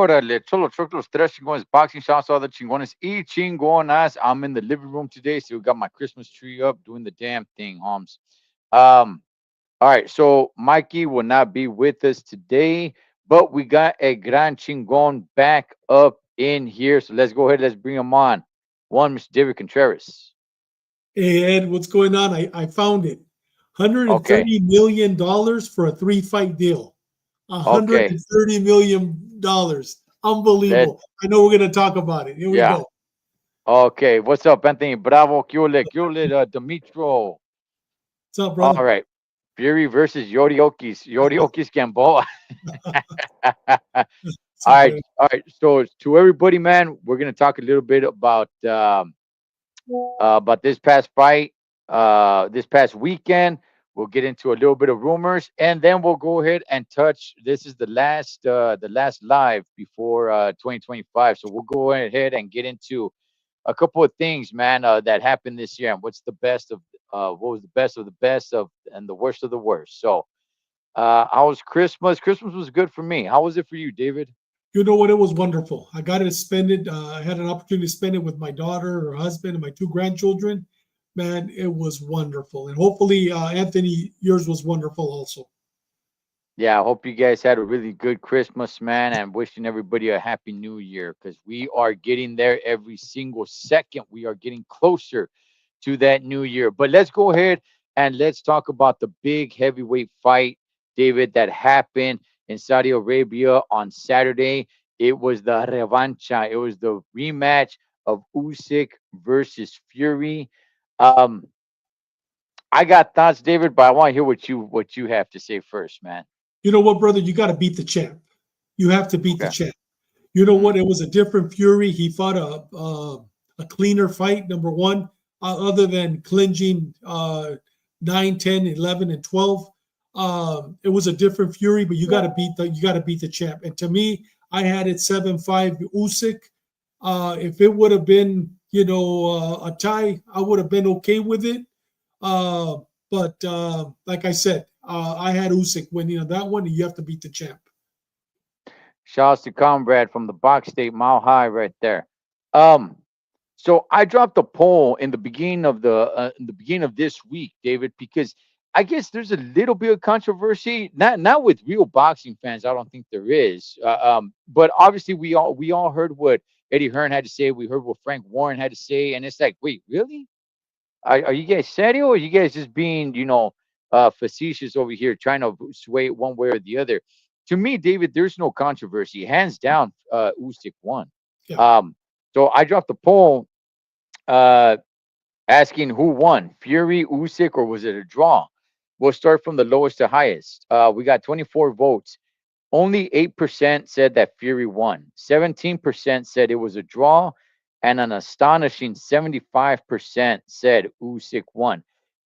Órale, Cholo Truck, los tres chingones, boxing shots, all the chingones, y chingonas. I'm in the living room today, so we got my Christmas tree up, doing the damn thing, Holmes. Um, all right, so Mikey will not be with us today, but we got a gran chingon back up in here, so let's go ahead, let's bring him on. One, Mr. David Contreras. Hey Ed, what's going on? I found it. Okay, $130 million for a 3-fight deal. okay, $130 million. let Unbelievable. I know we're going to talk about it. Here we yeah. go. Okay, what's up, Anthony? Bravo, Kule, Dimitro. What's up, All brother? right. Fury versus Yoriokis Gamboa. All What's up, right, brother? all right. So to everybody, man, we're gonna talk a little bit about this past fight, this past weekend. We'll get into a little bit of rumors, and then we'll go ahead and touch. This is the last live before 2025. So we'll go ahead and get into a couple of things, man, that happened this year, and what's the best of what was the best of the best of, and the worst of the worst. So, how was Christmas? Christmas was good for me. How was it for you, David? You know what? It was wonderful. I got to spend it. I had an opportunity to spend it with my daughter, her husband, and my 2 grandchildren. Man, it was wonderful. And hopefully, Anthony, yours was wonderful also. Yeah, I hope you guys had a really good Christmas, man, and wishing everybody a happy new year because we are getting there every single second. We are getting closer to that new year. But let's go ahead and let's talk about the big heavyweight fight, David, that happened in Saudi Arabia on Saturday. It was the revancha. It was the rematch of Usyk versus Fury. Um, I got thoughts, David, but I want to hear what you have to say first, man. You know what, brother? You got to beat the champ. You have to beat the Okay. champ. You know Mhm. what? It was a different Fury. He fought a cleaner fight. Number one, other than clinching 9, 10, 11, and 12. It was a different Fury, but you got to beat the champ. And to me, I had it 7-5 Usyk. If it would have been a tie, I would have been okay with it. But like I said, I had Usyk winning on that one. And you have to beat the champ. Shouts to Comrade from the Box State Mile High right there. Um, so I dropped a poll in the beginning of this week, David, because I guess there's a little bit of controversy, not with real boxing fans. I don't think there is. But obviously we all heard what Eddie Hearn had to say. We heard what Frank Warren had to say, and it's like, wait, really? Are you guys serio, or are you guys just being, facetious over here, trying to sway it one way or the other? To me, David, there's no controversy. Hands down, Usyk won. Yeah. Um, so I dropped a poll uh, asking who won, Fury, Usyk, or was it a draw? We'll start from the lowest to highest. We got 24 votes. Only 8% said that Fury won. 17% said it was a draw, and an astonishing 75% said Usyk won.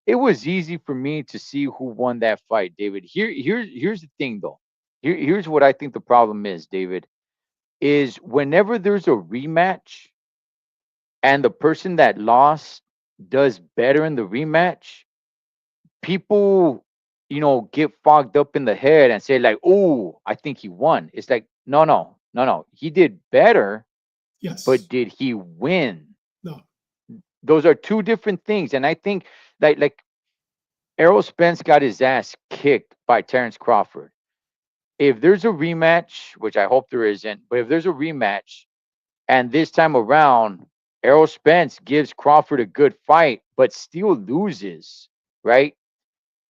It was easy for me to see who won that fight, David. Here's the thing, though. Here's what I think the problem is, David. Is whenever there's a rematch and the person that lost does better in the rematch, people, get fogged up in the head and say like, "Oh, I think he won." It's like, no, no, no, no. He did better, but Yes. did he win? No. Those are two different things. And I think like Errol Spence got his ass kicked by Terrence Crawford. If there's a rematch, which I hope there isn't, but if there's a rematch and this time around Errol Spence gives Crawford a good fight, but still loses, right?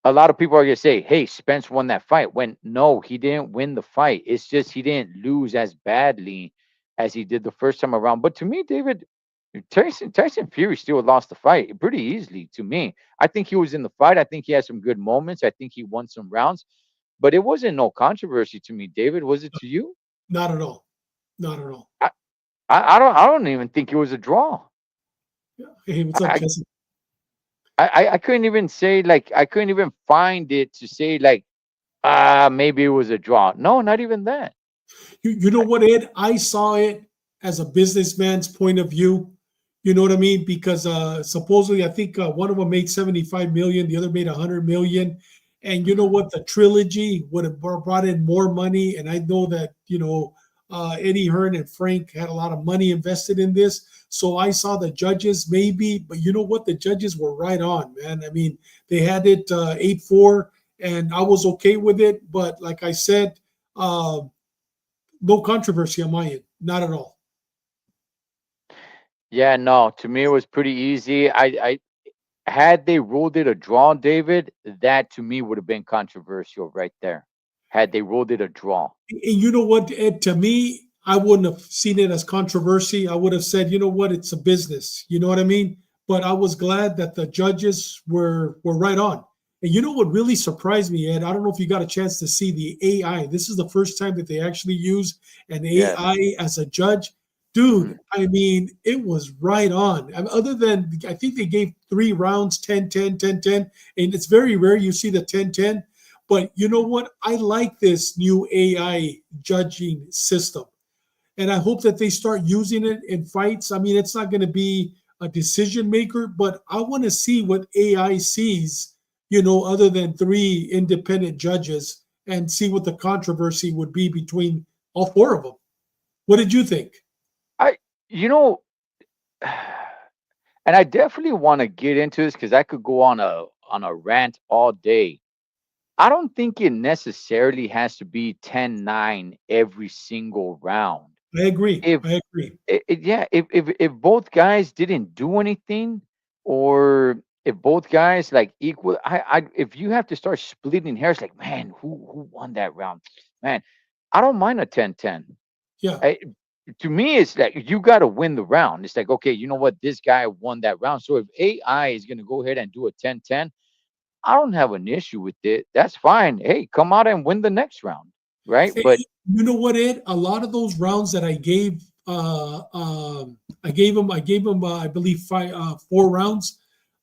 A lot of people are gonna say, "Hey, Spence won that fight." When no, he didn't win the fight. It's just he didn't lose as badly as he did the first time around. But to me, David, Tyson Fury still lost the fight pretty easily. To me, I think he was in the fight. I think he had some good moments. I think he won some rounds, but it wasn't no controversy to me. David, was it to you? Not at all. Not at all. I I don't even think it was a draw. Yeah. Hey, what's up, I Jesse? I couldn't even say like I couldn't even find it to say like maybe it was a draw. No, not even that. You know what, Ed? I saw it as a businessman's point of view. You know what I mean? Because supposedly, I think one of them made 75 million, the other made 100 million. And you know Mhm. what? The trilogy would have brought in more money. And I know that, Eddie Hearn and Frank had a lot of money invested in this. So I saw the judges maybe, but you know what? The judges were right on, man. I mean, they had it 8-4, and I was okay with it. But like I said, uh, no controversy on my end, not at all. Yeah, no, to me it was pretty easy. I had they ruled it a draw, David, that to me would have been controversial right there. Had they ruled it a draw. And you know what, Ed, to me, I wouldn't have seen it as controversy. I would have said, you know what, it's a business. You know what I mean? But I was glad that the judges were right on. And you know what really surprised me, Ed? I don't know if you got a chance to see the AI. This is the first time that they actually use an Yes. AI as a judge. Hmm. Dude, I mean, it was right on. Other than, I think they gave 3 rounds, 10-10, 10-10. And it's very rare you see the 10-10. But you know what? I like this new AI judging system. And I hope that they start using it in fights. I mean, it's not going to be a decision maker, but I want to see what AI sees, other than 3 independent judges, and see what the controversy would be between all 4 of them. What did you think? I, you know, and I definitely want to get into this because I could go on a rant all day. I don't think it necessarily has to be 10-9 every single round. I agree. If I agree. yeah, if both guys didn't do anything, or if both guys like equal, I if you have to start splitting hairs, like, man, who won that round, man, I don't mind a 10-10. Yeah. I, to me, it's like you got to win the round. It's like, okay, you know what, this guy won that round, so if AI is going to go ahead and do a 10-10, I don't have an issue with it. That's fine. Hey, come out and win the next round, right? Hey, But you know what, Ed? A lot of those rounds that I gave, I believe 4 rounds.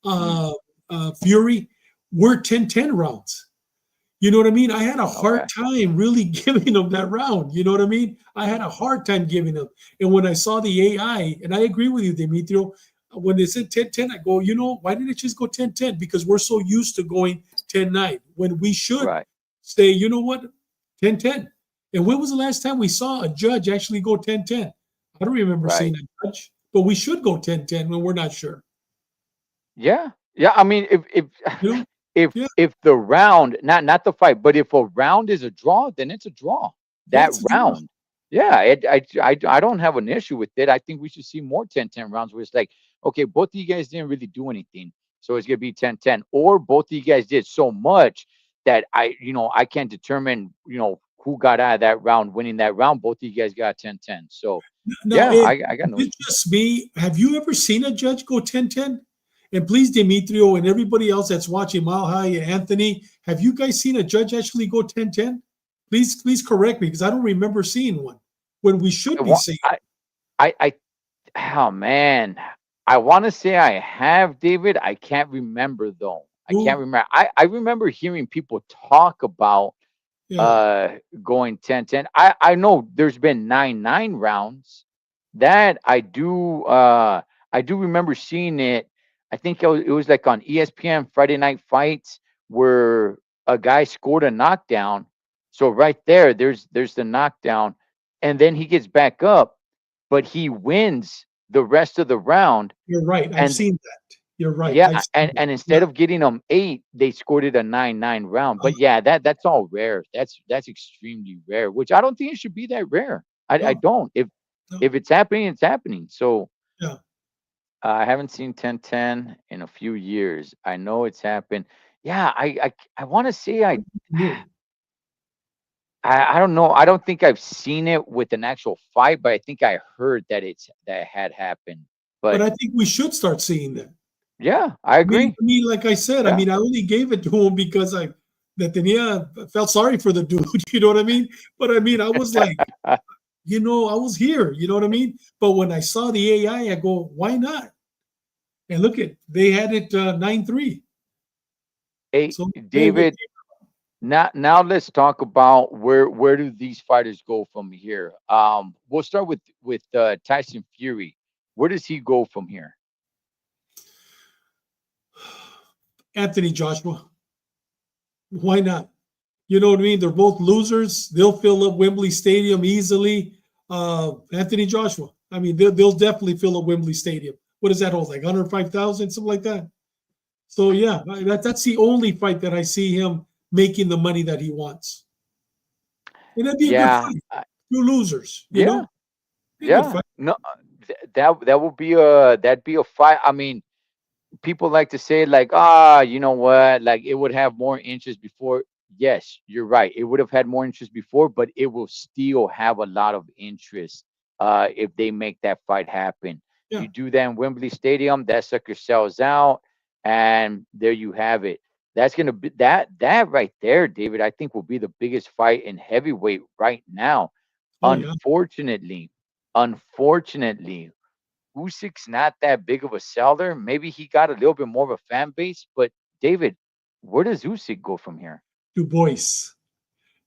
mm, Uh, Fury were 10-10 rounds. You know what I mean? I had a hard okay, time really giving them that round. You know what I mean? I had a hard time giving them. And when I saw the AI, and I agree with you, Demetrio, when they said 10-10, I go, why didn't it just go 10-10? Because we're so used to going 10-9 when we should right, say, you know what, 10-10. And when was the last time we saw a judge actually go 10-10? I don't remember right. seeing a judge, but we should go 10-10 when we're not sure. Yeah. Yeah, I mean, if You know? Yeah, if the round, not the fight, but if a round is a draw, then it's a draw. yeah, That it's a draw. round. Yeah, I don't have an issue with it. I think we should see more 10-10 rounds where it's like, okay, both of you guys didn't really do anything. So it's gonna be 10-10. Or both of you guys did so much that I can't determine, who got out of that round winning that round. Both of you guys got 10-10. So Now, yeah, Ed, I got no is it issue. just me? Have you ever seen a judge go 10-10? And please, Demetrio and everybody else that's watching, Mile High and Anthony, have you guys seen a judge actually go 10-10? Please correct me because I don't remember seeing one when we should I be want seeing I Oh man, I want to say I have, David. I can't remember though. I can't it. remember. I remember hearing people talk about Yeah, uh going 10-10. I know there's been 9-9 rounds. That I do remember seeing it. I think it was like on ESPN Friday Night Fights where a guy scored a knockdown. So right there's the knockdown, and then he gets back up, but he wins the rest of the round. you're right. I've And seen that. You're right. yeah, I've seen and it. and Yeah. instead of getting them 8, they scored it a 9-9 round. Uh, But yeah, that's all rare. That's extremely rare, which I don't think it should be that rare. I no, don't. no. If it's happening, it's happening. So Yeah. I haven't seen 10-10 in a few years. I know it's happened. Yeah, I want to say No. I don't know. I don't think I've seen it with an actual fight, but I think I heard that it had happened. But But I think we should start seeing that. yeah, I agree. Like I said, Yeah. I only gave it to him because I felt sorry for the dude. You know what I mean? But I mean, I was like, I was here. You know what I mean? But when I saw the AI, I go, why not? And look at they had it 9-3. Hey, So yeah, David, now let's talk about where do these fighters go from here? We'll start with Tyson Fury. Where does he go from here? Anthony Joshua. Why not? You know what I mean? They're both losers. They'll fill up Wembley Stadium easily. Anthony Joshua. I mean, they'll definitely fill a Wembley Stadium. What does that hold? Like 105,000, something like that. So yeah, that's the only fight that I see him making the money that he wants, and that'd be a good Yeah, fight. Two losers, yeah, be a good yeah. fight. No, that would be that'd be a fight. I mean, people like to say like, you know what, like it would have more interest before. Yes, you're right, it would have had more interest before, but it will still have a lot of interest if they make that fight happen. Yeah. You do that in Wembley Stadium, that sucker sells out, and there you have it. That's gonna be that right there, David, I think will be the biggest fight in heavyweight right now. Oh yeah. Unfortunately unfortunately Usyk's not that big of a seller. Maybe he got a little bit more of a fan base, but David, where does Usyk go from here? Du Bois.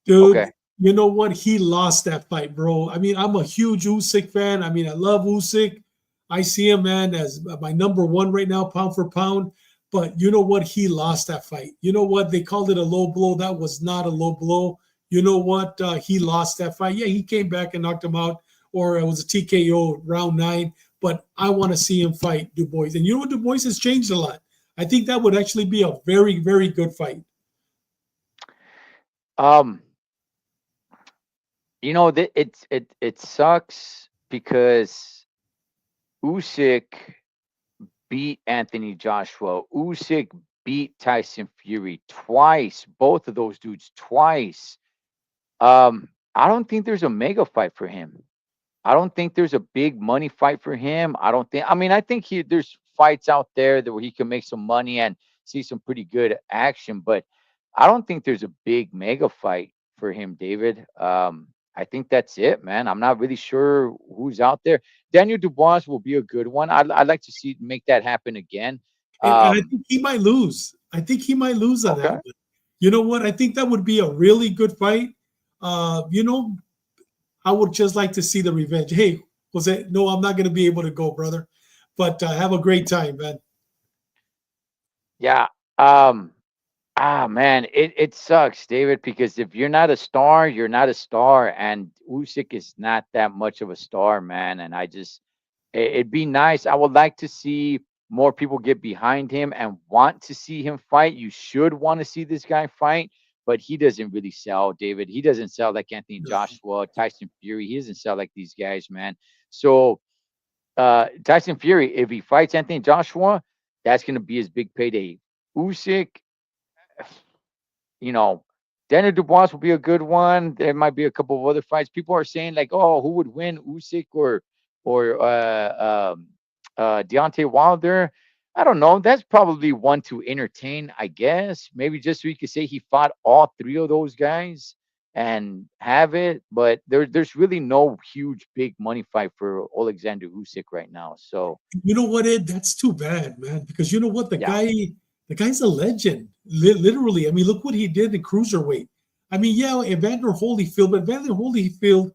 Dude, Okay. you know what? He lost that fight, bro. I mean, I'm a huge Usyk fan. I mean, I love Usyk. I see him, man, as my number one right now, pound for pound. But you know what? He lost that fight. You know what? They called it a low blow. That was not a low blow. You know what? He lost that fight. Yeah, he came back and knocked him out, or it was a TKO round 9. But I want to see him fight Du Bois. And you know what? Du Bois has changed a lot. I think that would actually be a very, very good fight. Um, it sucks because Usyk beat Anthony Joshua. Usyk beat Tyson Fury twice. Both of those dudes twice. I don't think there's a mega fight for him. I don't think there's a big money fight for him. I don't think. I mean, I think there's fights out there that where he can make some money and see some pretty good action, but I don't think there's a big mega fight for him, David. I think that's it, man. I'm not really sure who's out there. Daniel Dubois will be a good one. I'd like to see make that happen again. And I Um, think he might lose. I think he might lose on that okay. one. You know what? I think that would be a really good fight. I would just like to see the revenge. Hey, Jose, no, I'm not going to be able to go, brother. But have a great time, man. Yeah. Um, man, it sucks, David, because if you're not a star, you're not a star, and Usyk is not that much of a star, man. And it'd be nice. I would like to see more people get behind him and want to see him fight. You should want to see this guy fight, but he doesn't really sell, David. He doesn't sell like Anthony No. Joshua, Tyson Fury. He doesn't sell like these guys, man. So Tyson Fury, if he fights Anthony Joshua, that's gonna be his big payday. Usyk, you know, Daniel Dubois will be a good one. There might be a couple of other fights. People are saying like, oh, who would win, Usyk or Deontay Wilder? I don't know. That's probably one to entertain, I guess. Maybe just so you could say he fought all three of those guys and have it. But there's really no huge big money fight for Alexander Usyk right now. So You know what, Ed? That's too bad, man. Because you know what, yeah, the guy's a legend. Literally, I mean, look what he did in cruiserweight. I mean, yeah, Evander Holyfield, but Evander Holyfield,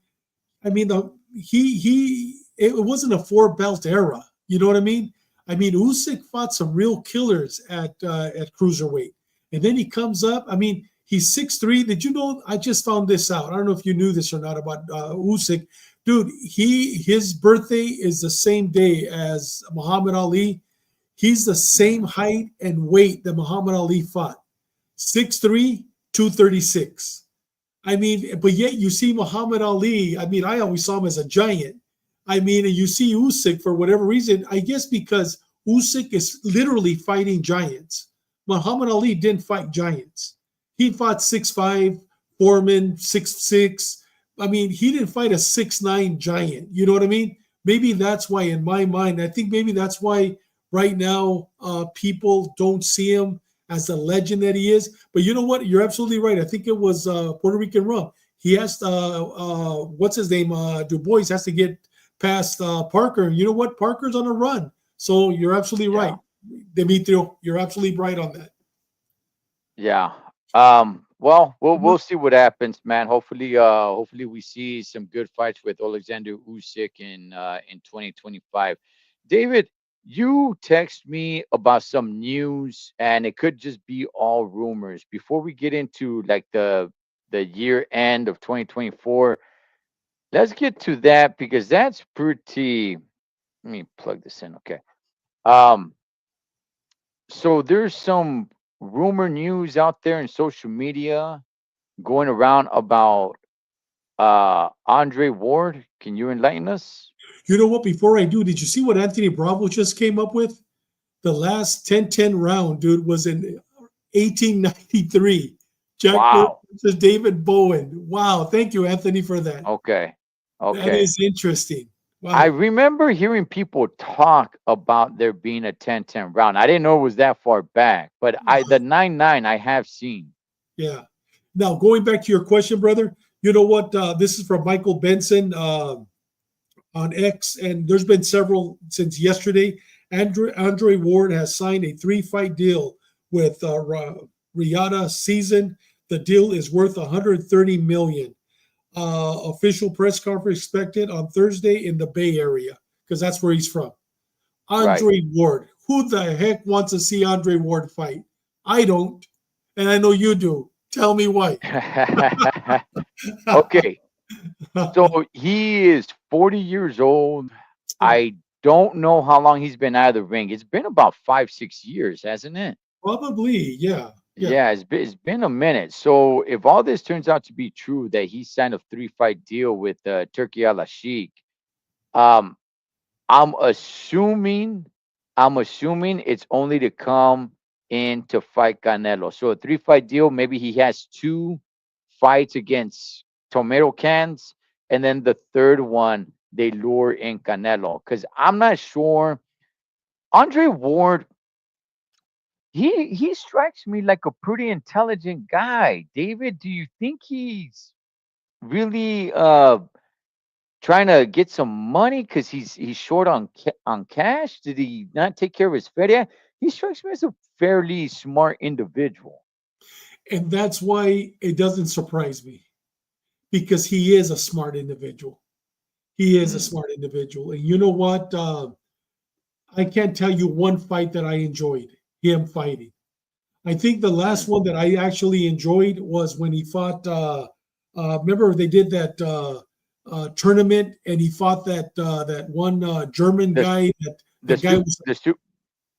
I mean, it wasn't a four belt era. You know what I mean? I mean, Usyk fought some real killers at cruiserweight, and then he comes up. I mean, he's 6'3". Did you know? I just found this out. I don't know if you knew this or not about Usyk, dude. His birthday is the same day as Muhammad Ali. He's the same mm, height and weight that Muhammad Ali fought. 6'3", 236. I mean, but yet you see Muhammad Ali. I mean, I always saw him as a giant. I mean, and you see Usyk for whatever reason. I guess because Usyk is literally fighting giants. Muhammad Ali didn't fight giants. He fought 6'5", Foreman 6'6". I mean, he didn't fight a 6'9" giant. You know what I mean? Maybe that's why, in my mind, I think maybe that's why right now people don't see him as the legend that he is. But you know what? You're absolutely right. I think it was Puerto Rican rum. He has to, what's his name? Du Bois has to get past Parker. And you know what? Parker's on a run. So you're absolutely yeah. right. Demetrio, you're absolutely right on that. Yeah. Well, Well, we'll see what happens, man. Hopefully we see some good fights with Alexander Usyk in 2025. David, you text me about some news, and it could just be all rumors. Before we get into like the year end of 2024, let's get to that because that's pretty. Let me plug this in. Okay. Um. So there's some rumor news out there in social media going around about Andre Ward. Can you enlighten us? You know what? Before I do, did you see what Anthony Bravo just came up with? The last 10-10 round, dude, was in 1893. Jack Burke Wow. versus David Bowen. Wow. Thank you, Anthony, for that. Okay. That Okay. is interesting. I Wow. remember hearing people talk about there being a 10-10 round. I didn't know it was that far back, but I the 9-9 I have seen. Yeah. Now, going back to your question, brother, you know what? This is from Michael Benson on X, and there's been several since yesterday. Andre Ward has signed a three-fight deal with Riyadh Season. The deal is worth 130 million. Official press conference expected on Thursday in the Bay Area because that's where he's from. Right. Andre Ward. Who the heck wants to see Andre Ward fight? I don't, and I know you do. Tell me why. Okay. So he is 40 years old. Yeah, I don't know how long he's been out of the ring. It's been about 5, 6 years, hasn't it? probably. Yeah, yeah. Yeah, it's been a minute. So if all this turns out to be true, that he signed a three-fight deal with Turkey Al Sheikh, um, I'm assuming, I'm assuming it's only to come in to fight Canelo. So a three-fight deal, maybe he has two fights against tomato cans, and then the third one they lure in Canelo. Because I'm not sure. Andre Ward, he strikes me like a pretty intelligent guy. David, do you think he's really trying to get some money because he's short on on cash? Did he not take care of his feria? He strikes me as a fairly smart individual. And that's why it doesn't surprise me because he is a smart individual. He is a Mm, smart individual. And you know what? I can't tell you one fight that I enjoyed him fighting. I think the last mm. one that I actually enjoyed was when he fought. Remember they did that tournament, and he fought that one German The guy. That the the guy su was the su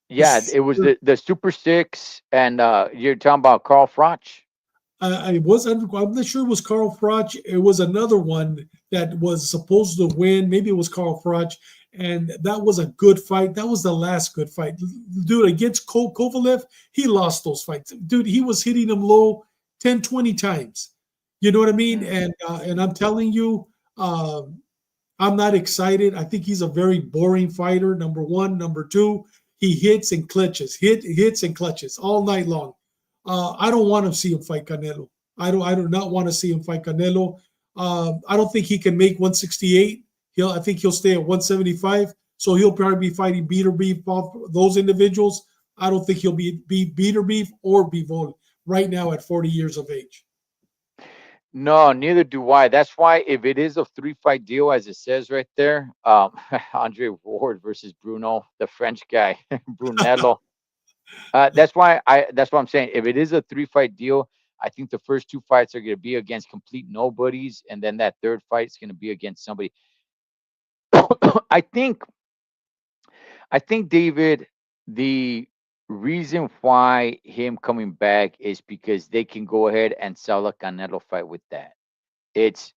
the yeah, it was super. the Super Six, and you're talking about Carl Froch. I was I'm not sure it was Carl Froch. It was another one that was supposed to win. Maybe it was Carl Froch, and that was a good fight. That was the last good fight, dude. Against Kovalev, he lost those fights, dude. He was hitting him low 10, 20 times. You know what I mean? Mm. And I'm telling you, um, I'm not excited. I think he's a very boring fighter. Number one, number two, he hits and clutches, hits and clutches all night long. I don't want to see him fight Canelo. I do not want to see him fight Canelo. I don't think he can make 168. I think he'll stay at 175. So he'll probably be fighting Beater Beef off those individuals. I don't think he'll be Beater Beef or Bivol right now at 40 years of age. No, neither do I. That's why if it is a three-fight deal, as it says right there, Andre Ward versus Bruno, the French guy, Brunello. That's why I'm saying if it is a three-fight deal, I think the first two fights are going to be against complete nobodies, and then that third fight is going to be against somebody. I think David, the reason why him coming back is because they can go ahead and sell a Canelo fight with that. It's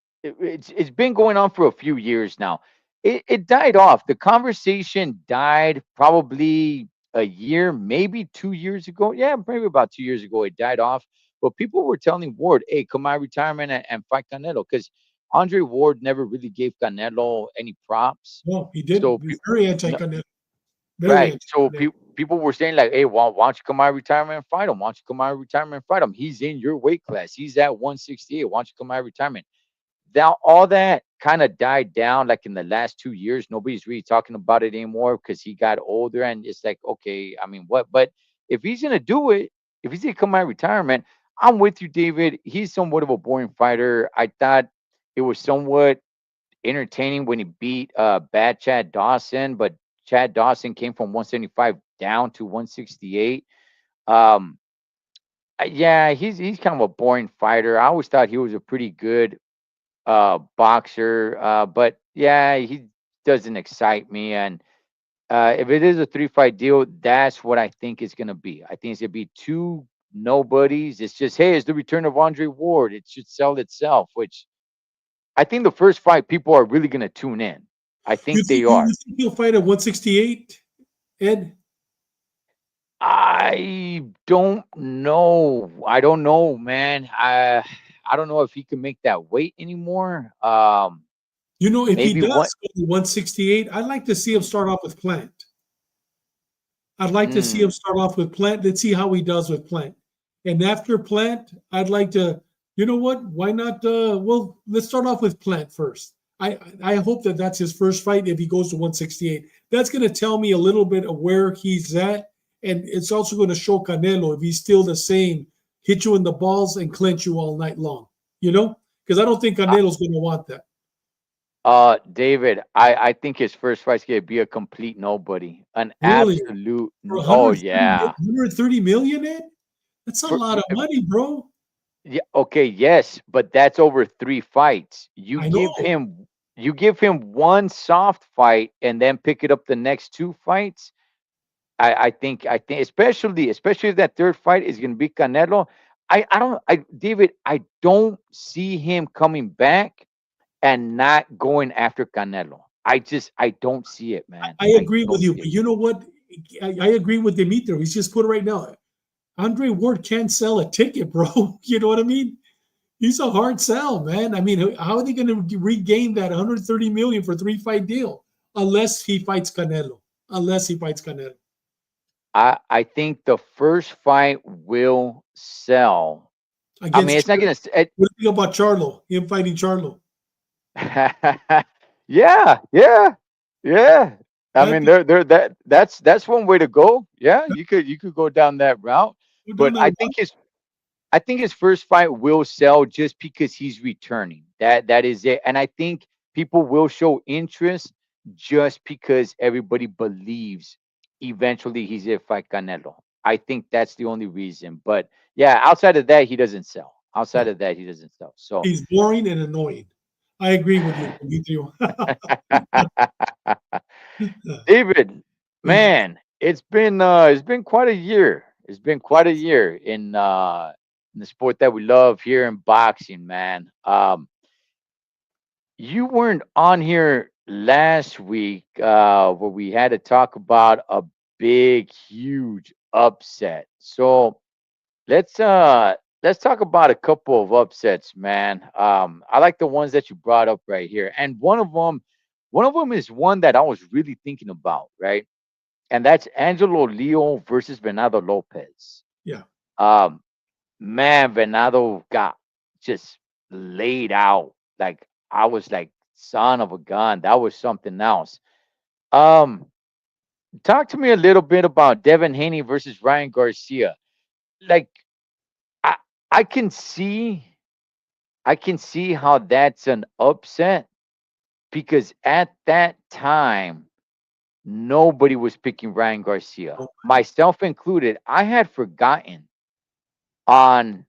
been going on for a few years now. It died off. The conversation died probably a year, maybe 2 years ago. Yeah, maybe about 2 years ago. It died off. But people were telling Ward, "Hey, come out of retirement and fight Canelo," because Andre Ward never really gave Canelo any props. No, he So didn't. He's very no, anti-Canelo. Very right. So anti-Canelo. people were saying like, "Hey, why don't you come out of retirement and fight him? Why don't you come out of retirement and fight him? He's in your weight class. He's at 168. Why don't you come out of retirement?" Now all that kind of died down like in the last 2 years. Nobody's really talking about it anymore because he got older, and it's like, okay, I mean, what? But if he's gonna do it, if he's gonna come out of retirement, I'm with you, David. He's somewhat of a boring fighter. I thought it was somewhat entertaining when he beat bad Chad Dawson, but Chad Dawson came from 175 down to 168. Um, yeah, he's kind of a boring fighter. I always thought he was a pretty good boxer. But yeah, he doesn't excite me. And if it is a 3 fight deal, that's what I think it's gonna be. I think it's gonna be two nobodies. It's just, hey, it's the return of Andre Ward. It should sell itself, which I think the first fight people are really gonna tune in. I You think think they you, are. you think he'll fight at 168, Ed? I don't know. I don't know, man. I don't know if he can make that weight anymore. You know, if he Maybe what? does go to 168, I'd like to see him start off with Plant. I'd like to see him Mm, start off with Plant. Let's see how he does with Plant. And after Plant, I'd like to, you know what? Why not? Well, let's start off with Plant first. I hope that that's his first fight if he goes to 168. That's going to tell me a little bit of where he's at. And it's also going to show Canelo if he's still the same, hit you in the balls and clench you all night long, you know? Because I don't think uh, Canelo's going to want that. David, I think his first fight's gonna be a complete nobody, an Really? absolute. For Oh 130, yeah, 130 million, Ed? That's a for lot of money, bro. yeah, okay, yes, but that's over 3 fights. I know. You give him one soft fight and then pick it up the next 2 fights. I think especially if that third fight is gonna be Canelo. I don't I David, I don't see him coming back and not going after Canelo. I don't see it, man. I I agree with don't you, see but it. you know what? I agree with Dimitri. He's just put it right now. Andre Ward can't sell a ticket, bro. You know what I mean? He's a hard sell, man. I mean, how are they going to regain that 130 million for 3 fight deal unless he fights Canelo? Unless he fights Canelo I think the first fight will sell. I mean, against. it's not gonna. What do you think about Charlo? Him fighting Charlo? Yeah, yeah, yeah. I That mean, that's one way to go. Yeah, you could go down that route, go down but that route. I think his first fight will sell just because he's returning. That is it, and I think people will show interest just because everybody believes eventually he's a fight Canelo. I think that's the only reason. But yeah, outside of that, he doesn't sell. Outside No, of that, he doesn't sell. So. he's boring and annoying. I agree with you, Dimitri. David, man, it's been quite a year. It's been quite a year in the sport that we love here in boxing, man. You weren't on here last week where we had to talk about a big, huge upset. So let's talk about a couple of upsets, man. I like the ones that you brought up right here, and one of them is one that I was really thinking about, right? And that's Angelo Leo versus Venado Lopez. Yeah. Um, man, Venado got just laid out. Like I was like, son of a gun. That was something else. Um, talk to me a little bit about Devin Haney versus Ryan Garcia. Like I I can see I can see how that's an upset because at that time nobody was picking Ryan Garcia, myself included. I had forgotten on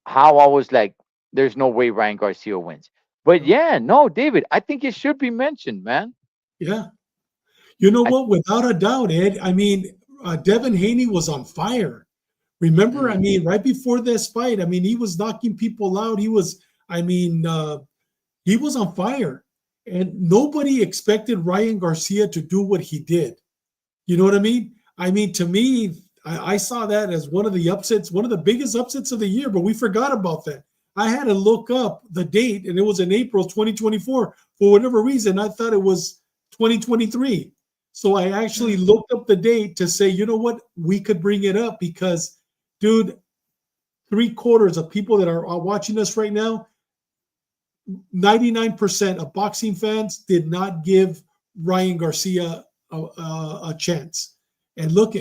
how I was like, there's no way Ryan Garcia wins. But yeah, no, David, I think it should be mentioned, man. Yeah. You know I what? Without a doubt, Ed. I mean, Devin Haney was on fire. Remember, I mm, mean, right before this fight, I mean, he was knocking people out. I mean, he was on fire, and nobody expected Ryan Garcia to do what he did. You know what I mean? I mean, to me, I saw that as one of the upsets, one of the biggest upsets of the year, but we forgot about that. I had to look up the date, and it was in April 2024. For whatever reason, I thought it was 2023. So I actually mm. looked up the date to say, you know what, we could bring it up because, dude, 3/4 of people that are watching us right now, 99% of boxing fans did not give Ryan Garcia a chance. And look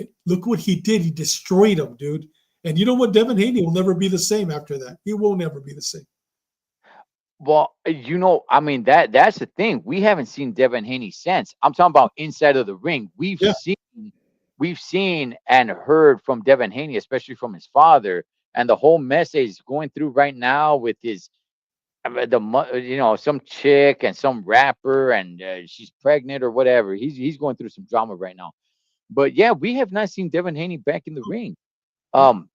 what he did. He destroyed him, dude. And you know what? Devin Haney will never be the same after that. He will never be the same. Well, I mean that's the thing. We haven't seen Devin Haney since. I'm talking about inside of the ring. Yeah, We've seen and heard from Devin Haney, especially from his father, and the whole message going through right now with his some chick and some rapper, and she's pregnant or whatever. He's going through some drama right now. But yeah, we have not seen Devin Haney back in the ring. Yeah, Um,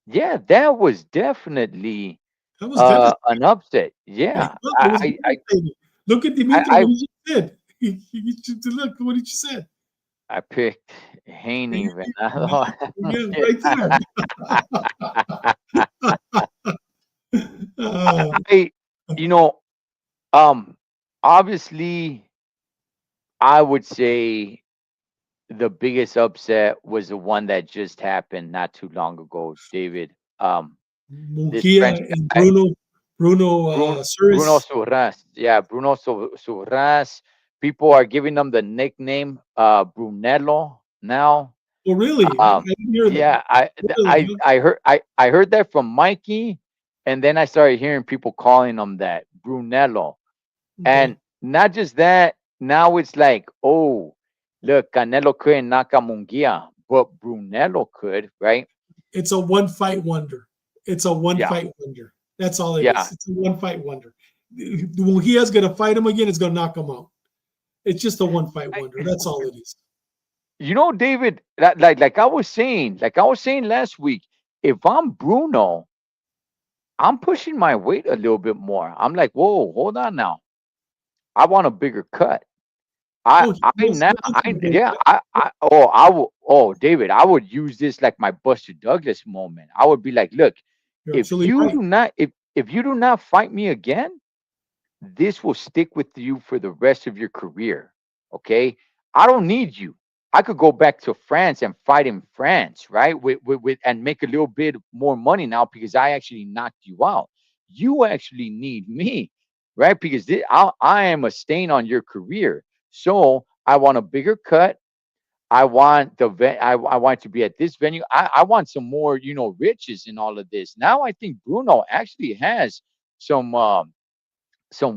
yeah, that was definitely that was devastating. an upset. It Yeah, was devastating. Look at Dimitri, I what he just did. Look what he just said. I picked And Haney you think, no, Venado. yeah, right there. I, you know, um, obviously, I would say the biggest upset was the one that just happened not too long ago, David. This Munguia French and guy, Bruno Bruno Suarez. Surras. Yeah, Bruno Surras. People are giving him the nickname Brunello now. Oh, really? I Um, didn't hear that. yeah, Really? Huh? I heard that from Mikey, and then I started hearing people calling him that Brunello. Okay. And not just that, now it's like, oh, look, Canelo couldn't knock out Munguia, but Brunello could, right? It's a one fight wonder. It's a one Yeah, fight wonder. That's all it yeah. is. It's a one fight wonder. When he is going to fight him again, it's going to knock him out. It's just a one fight wonder. That's all it is. David, like I was saying last week, if I'm Bruno, I'm pushing my weight a little bit more. I'm like, whoa, hold on now. I want a bigger cut. Oh, he most definitely. I will. Oh, David, I would use this like my Buster Douglas moment. I would be like, look, You're absolutely right. if you do not fight me again, this will stick with you for the rest of your career. Okay. I don't need you. I could go back to France and fight in France, right? And make a little bit more money now because I actually knocked you out. You actually need me, right? Because I am a stain on your career. So I want a bigger cut. I want I want to be at this venue. I want some more, riches in all of this. Now I think Bruno actually has some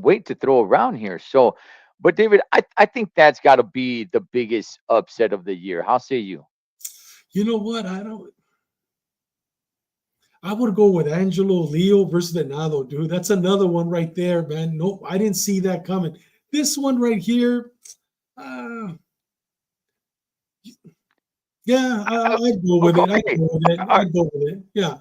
weight to throw around here. So, but David, I think that's got to be the biggest upset of the year. How say you? You know what? I don't. I would go with Angelo Leo versus Venado, dude. That's another one right there, man. Nope, I didn't see that coming. This one right here, uh, yeah, I'd go with it. I'd Okay, go with it. all right, I'd go with it. Yeah.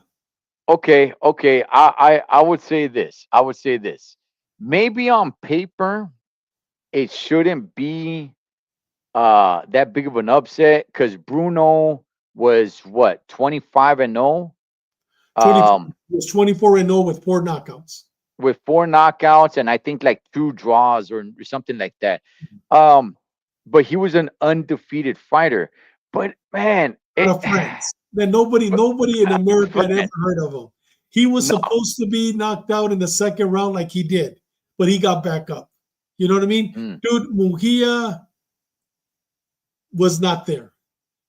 okay. I would say this. I would say this. Maybe on paper, it shouldn't be that big of an upset because Bruno was what 25-0. 24, Um, it was 24 and 0 with 4 knockouts. with four knockouts and I think like two draws or something like that. Um, but he was an undefeated fighter. But man, Out of France. Then nobody in America had ever France, heard of him. He was no, supposed to be knocked out in the second round like he did, but he got back up. You know what I mean? mm, Dude, Munguia was not there.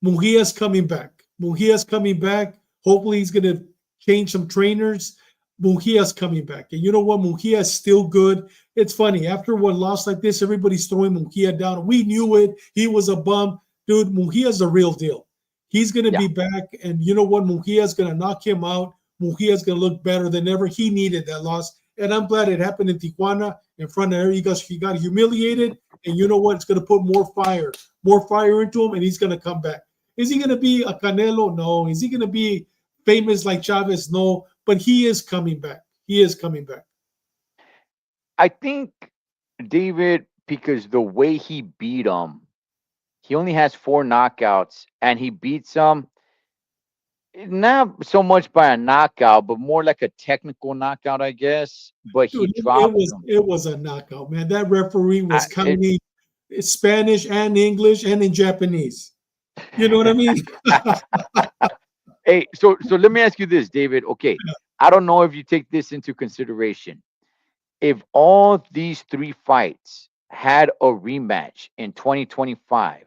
Munguia's coming back. Munguia's coming back. Hopefully he's going to change some trainers. Munguia's coming back. And you know what? Munguia is still good. It's funny. After one loss like this, everybody's throwing Munguia down. We knew it. He was a bum. Dude, Munguia's the real deal. He's going to yeah, be back. And you know what? Munguia's going to knock him out. Munguia's going to look better than ever. He needed that loss. And I'm glad it happened in Tijuana in front of her. He got humiliated. And you know what? It's going to put more fire into him, and he's going to come back. Is he going to be a Canelo? No. Is he going to be famous like Chavez? No. But he is coming back. He is coming back. I think David because the way he beat him, he only has four knockouts and he beats him not so much by a knockout, but more like a technical knockout, I guess. But he Dude, it drops was him. it was a knockout, man. That referee was It, counting Spanish and English and in Japanese. You know what I mean? hey, so let me ask you this, David. Okay, I don't know if you take this into consideration. If all these three fights had a rematch in 2025,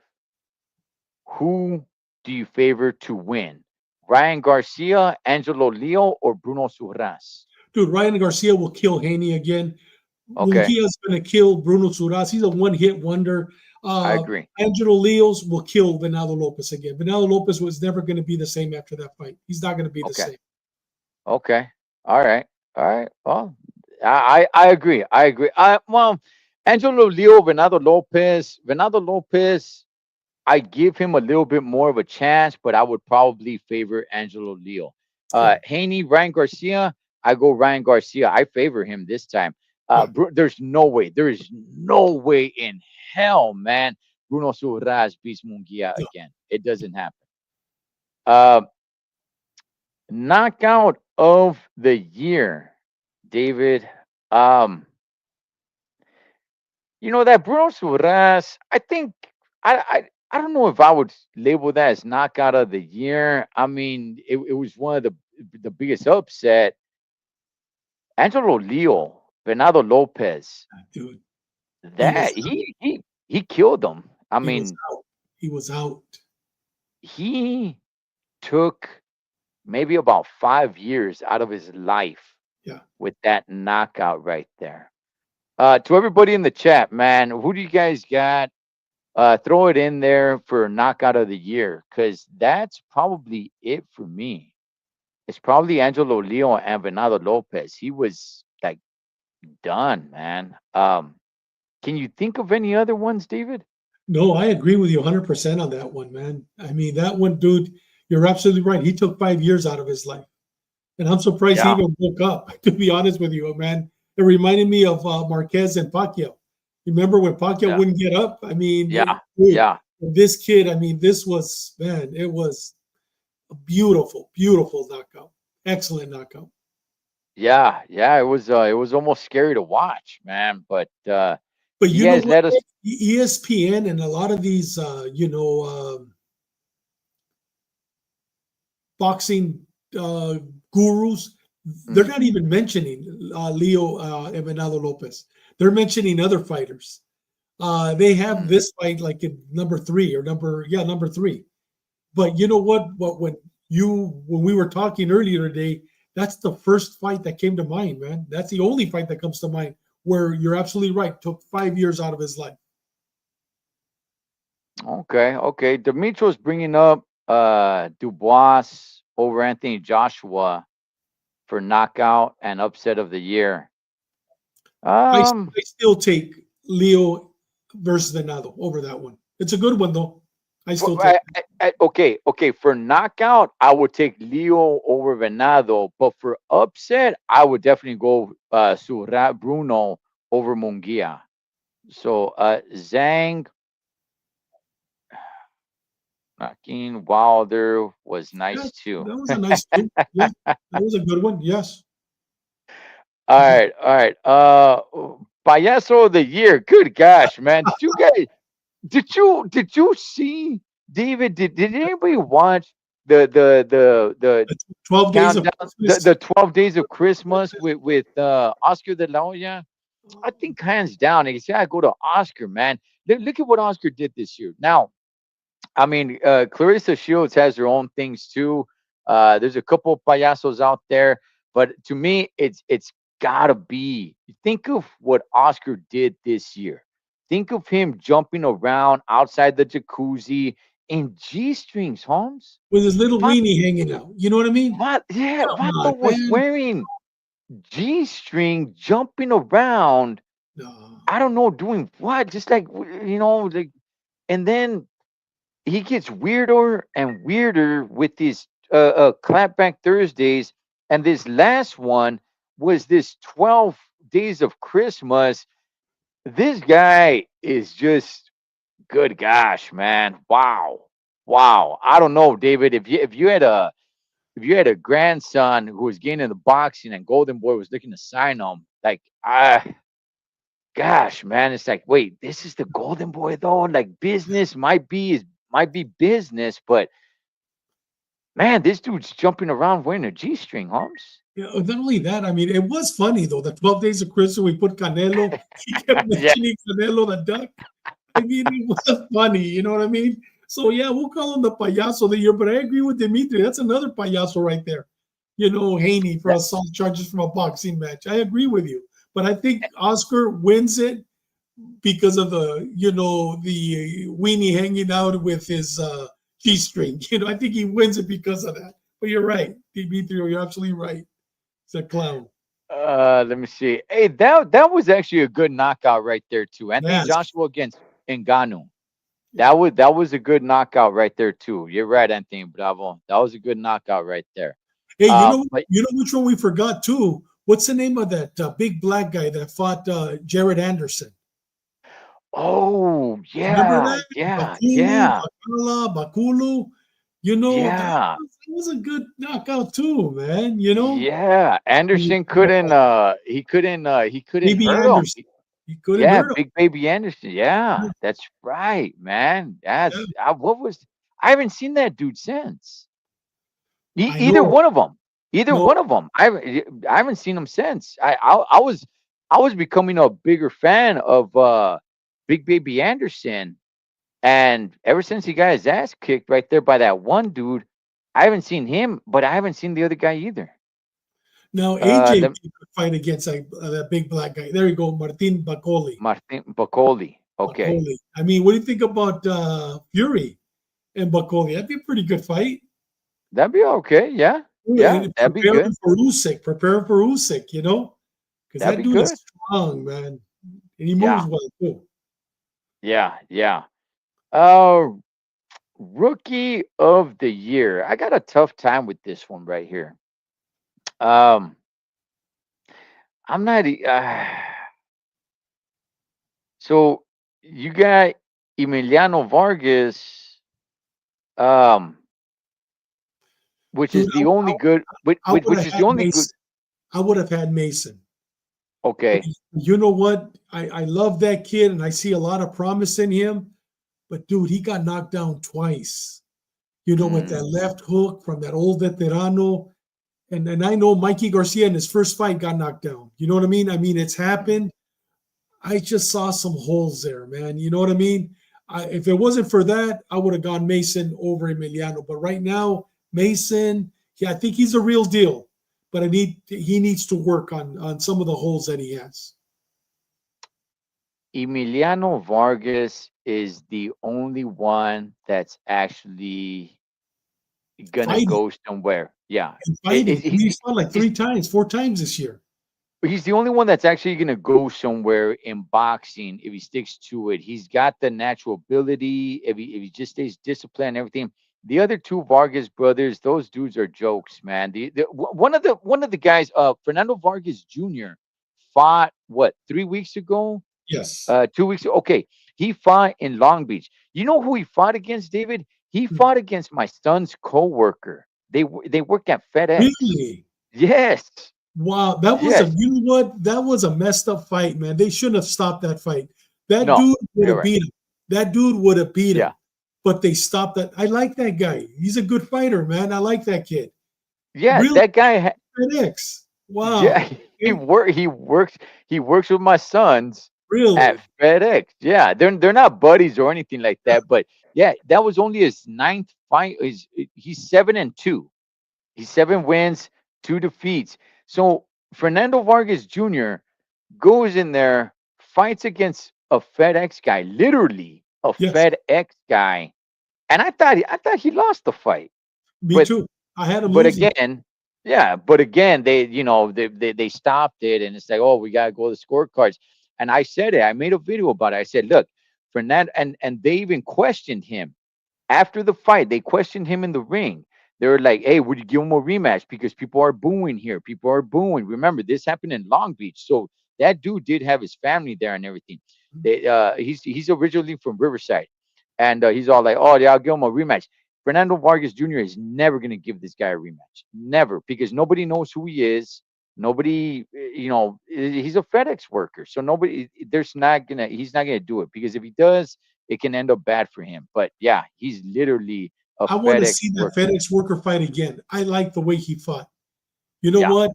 who do you favor to win? Ryan Garcia, Angelo Leo, or Bruno Surras? Dude, Ryan Garcia will kill Haney again. Okay, Munguia's going to kill Bruno Suras. He's a one-hit wonder. I Uh, agree. Angelo Leos will kill Venado Lopez again. Venado Lopez was never going to be the same after that fight. He's not going to be the Okay, same. okay, all right, all right. Well, I agree. I agree. Well, Angelo Leo, Venado Lopez. I give him a little bit more of a chance, but I would probably favor Angelo Leo. Yeah, Haney, Ryan Garcia, I go Ryan Garcia. I favor him this time. yeah, There's no way. There is no way in hell, man. Bruno Suarez beats Mungia yeah. again. It doesn't happen. Uh, Knockout of the year, David. Um, that Bruno Suarez. I think I don't know if I would label that as knockout of the year. I mean, it was one of the biggest upset. Angelo Leo, Bernardo Lopez. Dude, he was That he killed them. I he was mean, out. He was out. he took maybe about 5 years out of his life Yeah. with that knockout right there. To everybody in the chat, man, who do you guys got? Throw it in there for knockout of the year, because that's probably it for me. It's probably Angelo Leo and Venado Lopez. He was like done, man. Can you think of any other ones, David? No, I agree with you 100% on that one, man. I mean, that one, dude, you're absolutely right. He took 5 years out of his life. And I'm surprised he Yeah, even woke up, to be honest with you, man. It reminded me of Marquez and Pacquiao. Remember when Pacquiao yeah, wouldn't get up? I mean, yeah, dude, yeah, this kid, I mean, this was, man, it was a beautiful, beautiful knockout. Excellent knockout. yeah. It was almost scary to watch, man. But But you you know guys what? let us. ESPN and a lot of these, boxing uh, gurus, they're Mhm, not even mentioning Leo and Venado Lopez. They're mentioning other fighters. They have mhm. this fight like in number three or number three. But you know what? When we were talking earlier today, that's the first fight that came to mind, man. That's the only fight that comes to mind where you're absolutely right. Took 5 years out of his life. Okay, okay. Demetrios bringing up Dubois over Anthony Joshua for knockout and upset of the year. I, Um, I still take Leo versus Venado over that one. It's a good one though. I still take it. okay. For knockout, I would take Leo over Venado, but for upset, I would definitely go Bruno over Mungia. So Zhang, Joaquin Wilder was Yeah, nice too. that was a nice two. Yeah, that was a good one. Yes. All right, all right. Payaso of the year. Good gosh, man. Did you see, David? Did anybody watch the 12 days of countdown, Christmas. the 12 days of Christmas with Oscar de la Hoya? I think hands down, you gotta go to Oscar, man. Look at what Oscar did this year. Now, I mean, Clarissa Shields has her own things too. There's a couple of payasos out there, but to me, it's gotta be. Think of what Oscar did this year. Think of him jumping around outside the jacuzzi in G strings, Holmes. With his little What? weenie hanging out. You know what I mean? What? Yeah, Come Vato on, was man. wearing G string, jumping around. No. I don't know, doing what? Just like like, and then he gets weirder and weirder with these clapback Thursdays, and this last one was this 12 days of Christmas. This guy is just good. Gosh, man, wow, wow. I don't know, David. If you had a grandson who was getting into boxing and Golden Boy was looking to sign him, like gosh, man, it's like, wait, this is the Golden Boy though. Like business might be business, but man, this dude's jumping around wearing a G string, Holmes. Yeah, not only that, I mean, it was funny though. The 12 days of Christmas, we put Canelo. He kept Yeah. mentioning Canelo the duck. I mean, it was funny. You know what I mean? So yeah, we'll call him the payaso of the year. But I agree with Dimitri. That's another payaso right there. Haney for Yeah. assault charges from a boxing match. I agree with you. But I think Oscar wins it because of the weenie hanging out with his G string. I think he wins it because of that. But you're right, Dimitri. You're absolutely right. He's a clown. Let me see. Hey, that was actually a good knockout right there too. Anthony Yes. Joshua against Ngannou. Yeah. That was a good knockout right there too. You're right, Anthony Bravo. That was a good knockout right there. Hey, But you know which one we forgot too? What's the name of that big black guy that fought Jared Anderson? oh Remember yeah, that? yeah, Bakulu, yeah, Bakulu. You know, yeah, that was a good knockout too, man. yeah. Anderson couldn't. He couldn't Baby hurt him. Anderson. He couldn't Yeah, hurt him. Big Baby Anderson. Yeah, that's right, man. Yeah, What was? I haven't seen that dude since. I Either know. one of them. Either No, one of them. I haven't seen them since. I was becoming a bigger fan of Big Baby Anderson, and ever since he got his ass kicked right there by that one dude, I haven't seen him, but I haven't seen the other guy either. now AJ The could fight against that big black guy. There you go, Martin Bacoli. Martin Bacoli. Okay, Bacoli. I mean, what do you think about Fury and Bacoli? That'd be a pretty good fight. that'd be okay. Yeah, yeah, And that'd be good. Prepare for Usyk, because That'd that be dude is good. strong, man, and he moves Yeah, well too. yeah, yeah. Uh, Rookie of the year. I got a tough time with this one right here. Um, I'm not. So you got Emiliano Vargas, um, which Dude, is the only good, I would which have is the had only good. Mason. I would have had Mason. But Okay. you know what? I love that kid, and I see a lot of promise in him. But dude, he got knocked down twice. With that Mm, left hook from that old veterano. And I know Mikey Garcia in his first fight got knocked down. You know what I mean? I mean, it's mm. happened. I just saw some holes there, man. You know what I mean? If it wasn't for that, I would have gone Mason over Emiliano. But right now, Mason, yeah, I think he's a real deal. But he needs to work on some of the holes that he has. Emiliano Vargas is the only one that's actually gonna Fighting go somewhere. Yeah. and fighting. I mean, he's fought like He's 3 times, 4 times this year. He's the only one that's actually going to go somewhere in boxing if he sticks to it. He's got the natural ability. If he just stays disciplined and everything. The other two Vargas brothers, those dudes are jokes, man. One of the guys, Fernando Vargas Jr. fought what 3 weeks ago? Yes. 2 weeks ago. Okay, he fought in Long Beach. You know who he fought against, David? He Hmm. fought against my son's coworker. They work at FedEx. Really? Yes, Wow, yes. you know what? That was a messed up fight, man. They shouldn't have stopped that fight. That No, dude would you're have right. beat him. That dude would have beat him. Yeah. But they stopped that. I like that guy. He's a good fighter, man. I like that kid. Yeah, Real that guy. FedEx. Yeah, Wow. Okay. he works with my sons at Really? FedEx. Yeah, they're not buddies or anything like that. But yeah, that was only his ninth fight. He's 7-2. He's 7 wins, 2 defeats. So Fernando Vargas Jr. goes in there, fights against a FedEx guy, literally a Yes. FedEx guy, and I thought he lost the fight, Me but too. I had him but losing. again, yeah, but again, they stopped it, and it's like, oh, we gotta go to the scorecards. And I said it. I made a video about it. I said, look, Fernand, and they even questioned him after the fight. They questioned him in the ring. They were like, hey, would you give him a rematch? Because people are booing here. People are booing. Remember, this happened in Long Beach, so that dude did have his family there and everything. He's originally from Riverside, and he's all like, oh yeah, I'll give him a rematch. Fernando Vargas Jr. is never going to give this guy a rematch. Never, because nobody knows who he is. Nobody, he's a FedEx worker. So he's not going to do it, because if he does, it can end up bad for him. But yeah, he's literally a I want to FedEx see that worker. FedEx worker fight again. I like the way he fought. You know Yeah. what?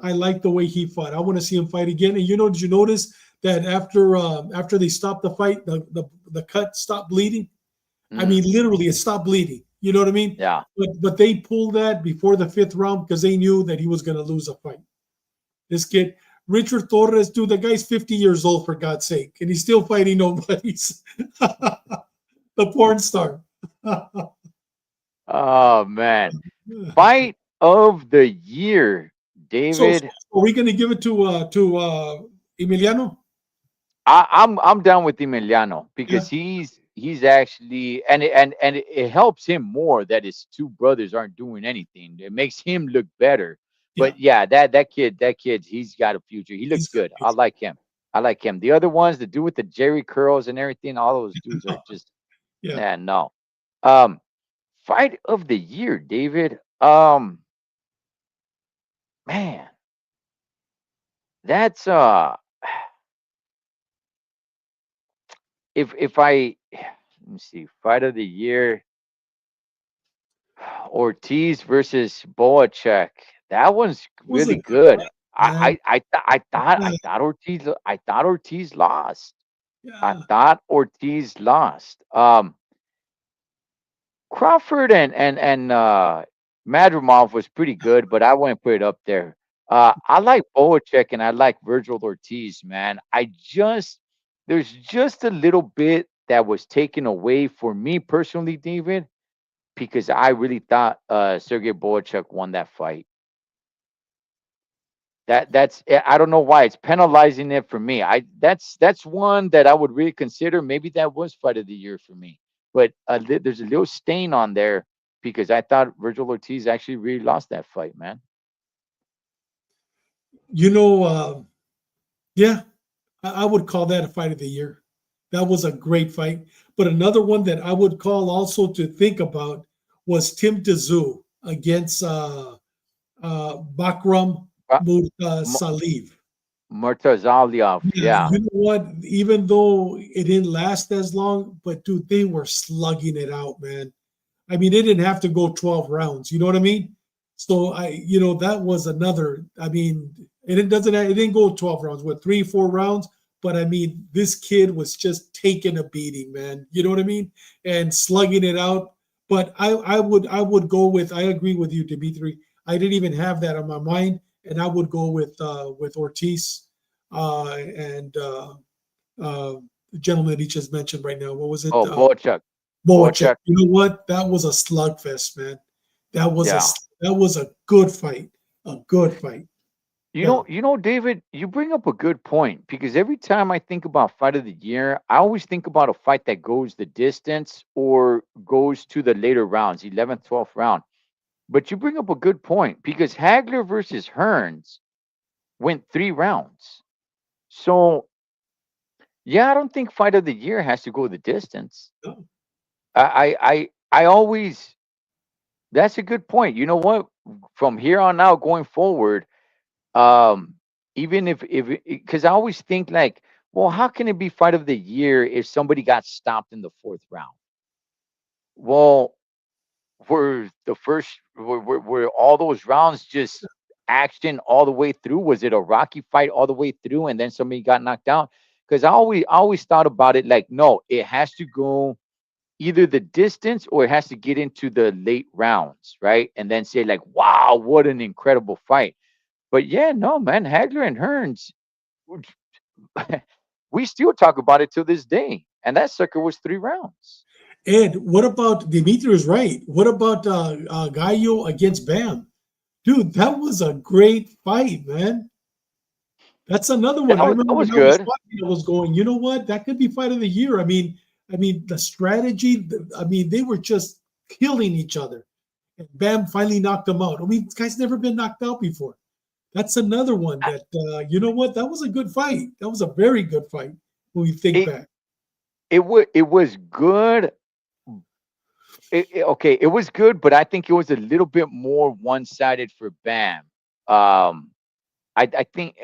I like the way he fought. I want to see him fight again. And did you notice that after they stopped the fight, the cut stopped bleeding? I mean, Mm, literally, it stopped bleeding. You know what I mean? yeah. But they pulled that before the fifth round because they knew that he was going to lose a fight. This kid, Richard Torres, dude, the guy's 50 years old, for God's sake, and he's still fighting nobodies. The porn star. Oh man. Fight of the year, So, David. are we going to give it to Emiliano? I'm down with Emiliano Yeah, because he's actually and it helps him more that his two brothers aren't doing anything. It makes him look better. yeah. But yeah, that kid, he's got a future. He looks He's got good. I it. like him. I like him. The other ones, the dude with the Jerry curls and everything, all those dudes are just Yeah. no. Um, Fight of the year, David. Man, that's if I let me see, fight of the year. Ortiz versus Boacek. That one's Was a really good good. fight, man. I thought Ortiz lost. I Yeah. thought Ortiz lost. Crawford and Madrimov was pretty good, but I wouldn't put it up there. I like Boacek and I like Virgil Ortiz, man. There's just a little bit that was taken away for me personally, David, because I really thought Sergey Boacek won that fight. I don't know why it's penalizing it for me. That's one that I would really consider. Maybe that was fight of the year for me, but there's a little stain on there because I thought Virgil Ortiz actually really lost that fight, man. You know, yeah, I would call that a fight of the year. That was a great fight. But another one that I would call also to think about was Tim Tszyu against Bakram Uh, M- Saliv. Murtazaliev, Yeah, yeah. you know what? Even though it didn't last as long, but dude, they were slugging it out, man. I mean, it didn't have to go 12 rounds. You know what I mean? So that was another. I mean, and it didn't go 12 rounds, what, 3, 4 rounds? But I mean, this kid was just taking a beating, man. You know what I mean? And slugging it out. But I would go with, I agree with you, Dimitri. I didn't even have that on my mind, and I would go with Ortiz and the gentleman that he just mentioned right now. What was it? Oh, Boacek, Boacek. Boacek, You know what? That was a slugfest, man. That was a yeah. that was a good fight. A good fight. Yeah. David, you bring up a good point because every time I think about fight of the year, I always think about a fight that goes the distance or goes to the later rounds, 11th, 12th round. But you bring up a good point because Hagler versus Hearns went 3 rounds. So, yeah, I don't think fight of the year has to go the distance. No. I always, that's a good point. You know what? From here on out going forward, um even if because I always think like, well, how can it be fight of the year if somebody got stopped in the fourth round? Well, were all those rounds just action all the way through? Was it a rocky fight all the way through and then somebody got knocked out? Because I always thought about it like, no, it has to go either the distance or it has to get into the late rounds, right? And then say like, wow, what an incredible fight. But yeah, no, man, Hagler and Hearns, we still talk about it to this day. And that sucker was 3 rounds. Ed, what about Dimitri is right? What about Gallo against Bam? Dude, that was a great fight, man. That's another one. I That remember was when I was good. watching, I was going, you know what? That could be fight of the year. I mean, the strategy. I mean, they were just killing each other. And Bam finally knocked them out. I mean, this guy's never been knocked out before. That's another one that you know what? That was a good fight. That was a very good fight when we think It back. it was good. Okay, it was good, but I think it was a little bit more one-sided for Bam. Um, I think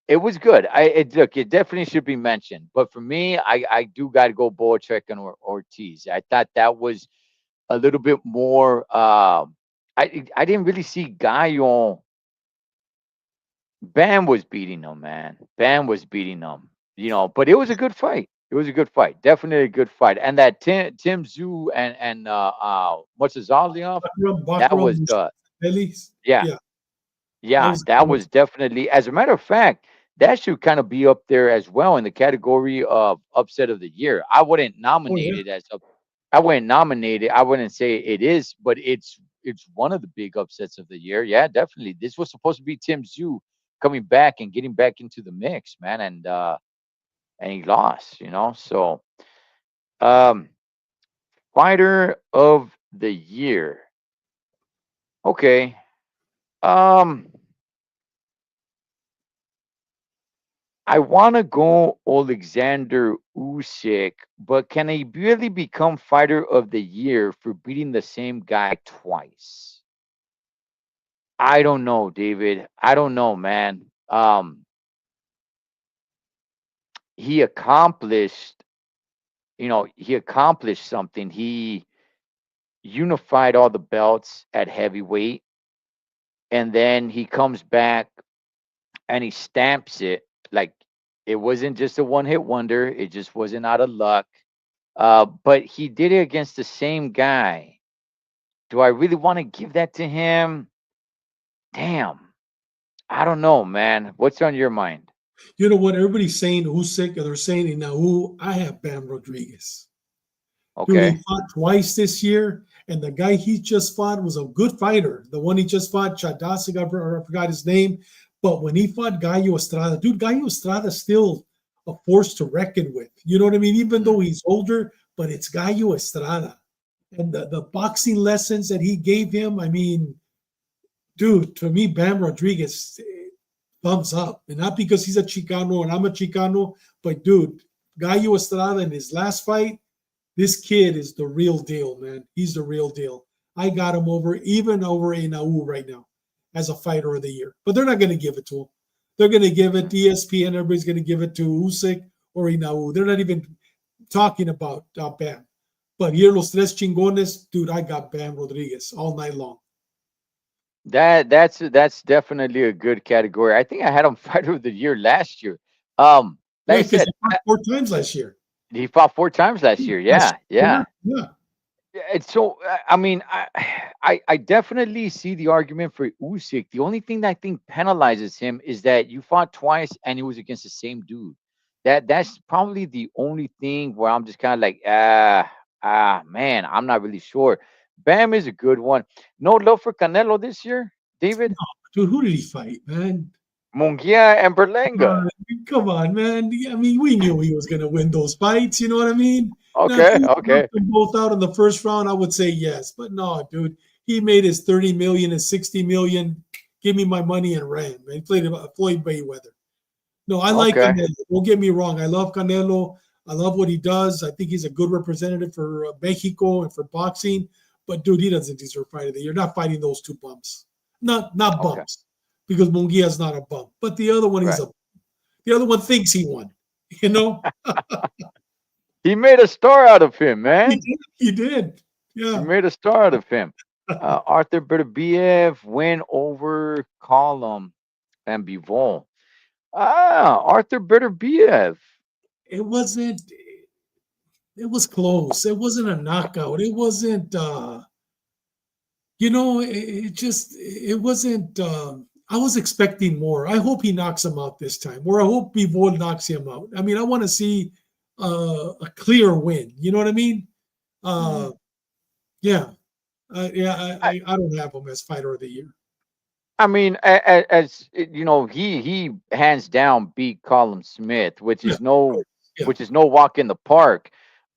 it was good. Look, it definitely should be mentioned. But for me, I do got to go Boacek and Ortiz. I thought that was a little bit more. I didn't really see Gallo. Bam was beating him, man. Bam was beating him. But it was a good fight. It was a good fight. Definitely a good fight. And that Tim Zoo and what's his Zalioff? That Bakram was Ellis. yeah. Yeah, that Yeah, was that good. was definitely, as a matter of fact, that should kind of be up there as well in the category of upset of the year. Oh yeah. I wouldn't nominate it. I wouldn't say it is, but it's one of the big upsets of the year. Yeah, definitely. This was supposed to be Tim Zoo coming back and getting back into the mix, man, and he lost, So, um, fighter of the year. Okay. Um, I want to go Alexander Usyk, but can he really become fighter of the year for beating the same guy twice? I don't know, David. I don't know, man. He accomplished, he accomplished something. He unified all the belts at heavyweight, and then he comes back and he stamps it like it wasn't just a one hit wonder. It just wasn't out of luck. But he did it against the same guy. Do I really want to give that to him? Damn. I don't know, man. What's on your mind? You know what? Everybody's saying Usyk, and they're saying now who I have Bam Rodriguez. Dude, he Okay. fought twice this year, and the guy he just fought was a good fighter. The one he just fought, Chadasik, I forgot his name. But when he fought Gallo Estrada, dude, Gallo Estrada's still a force to reckon with. You know what I mean? Even though Mm. he's older, but it's Gallo Estrada. And the boxing lessons that he gave him, I mean, dude, to me, Bam Rodriguez, thumbs up. And not because he's a Chicano and I'm a Chicano, but dude, Gallo Estrada in his last fight, this kid is the real deal, man. He's the real deal. I got him even over Inau right now as a fighter of the year. But they're not going to give it to him. They're going to give it ESPN. Everybody's going to give it to Usyk or Inau. They're not even talking about Bam. But here, los tres chingones, dude, I got Bam Rodriguez all night long. That's definitely a good category. I think I had him fighter of the year last year. Like Yeah, I because said, he fought 4 times last year. he fought 4 times last year. Last Yeah, year, yeah. yeah. Yeah, it's so. I mean, I definitely see the argument for Usyk. The only thing that I think penalizes him is that you fought twice and it was against the same dude. That's probably the only thing where I'm just kind of like, man, I'm not really sure. Bam is a good one. No love for Canelo this year, David. Dude, who did he fight, man? Mungia and Berlanga. Uh, Come on, man. I mean, we knew he was going to win those fights. You know what I mean? Now, if Okay, he okay, knocked them both out in the first round, I would say yes. But no, dude, he made his 30 million and 60 million. Give me my money and ran. Man, he played Floyd Mayweather. No, I like okay. Canelo. Don't get me wrong. I love Canelo. I love what he does. I think he's a good representative for Mexico and for boxing. But dude, he doesn't deserve fight of the year. Not fighting those two bumps. Not Okay. bumps because Munguia's not a bump. But the other one, Right. the other one thinks he won. You know, He made a star out of him, he man. did. He did. He Yeah. made a star out of him. Arthur Beterbiev win over Column and Bivol. Arthur Beterbiev. It wasn't. It was close. It wasn't a knockout. It wasn't. It just. It wasn't. I was expecting more. I hope he knocks him out this time, or I hope Bivol knocks him out. I mean, I want to see a clear win. You know what I mean? Mhm. Uh, yeah. Yeah, I, I don't have him as fighter of the year. I mean, as you know, he hands down beat Colin Smith, Yeah, yeah. which is no walk in the park.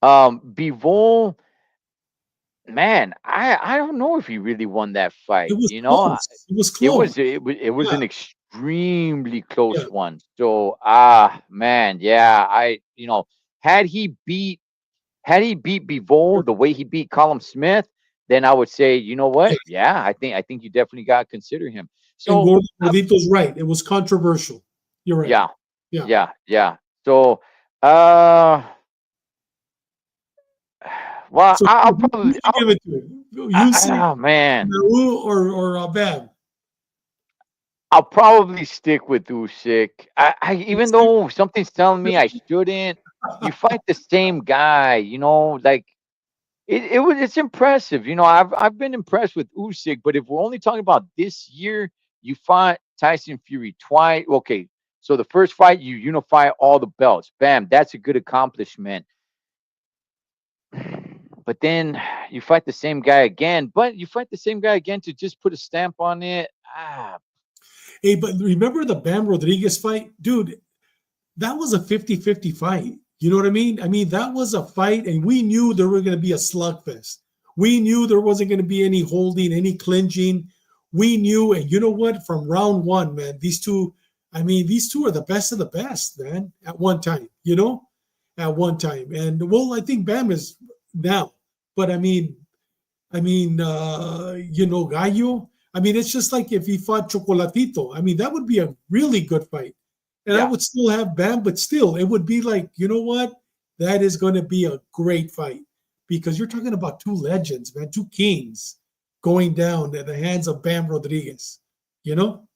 Bivol, man, I don't know if he really won that It fight. was close. It was close. It was Yeah, an extremely close yeah. one. So man, yeah, had he beat had he beat Sure. Bivol the way he beat Colin Smith, then I would say, you know Yeah. what? Yeah, I think you definitely got to consider him. And So Gordito's right. It was controversial. You're right. yeah, Yeah. yeah. So uh well, So I'll who probably do you give it to? Usyk, oh man. or Bam? I'll probably stick with Usyk. Even Usyk? though something's telling me I shouldn't. You fight the same guy, like it's impressive. I've been impressed with Usyk, but if we're only talking about this year, you fought Tyson Fury twice. Okay, so the first fight you unify all the belts. Bam, that's a good accomplishment. But then you fight the same guy again, but you fight the same guy again to just put a stamp on it. Hey, but remember the Bam Rodriguez fight? Dude, that was a 50-50 fight. You know what I mean? I mean, that was a fight, and we knew there were going to be a slugfest. We knew there wasn't going to be any holding, any clinching. We knew, and you know what? From round one, man, these two, I mean, these two are the best of the best, man, at one time, at one time. And well, I think Bam is now. But Gallo. I mean, it's just like if he fought Chocolatito. I mean, that would be a really good fight. And I Yeah. would still have Bam, but still, it would be like, you know what? That is going to be a great fight because you're talking about two legends, man, two kings going down at the hands of Bam Rodriguez. You know?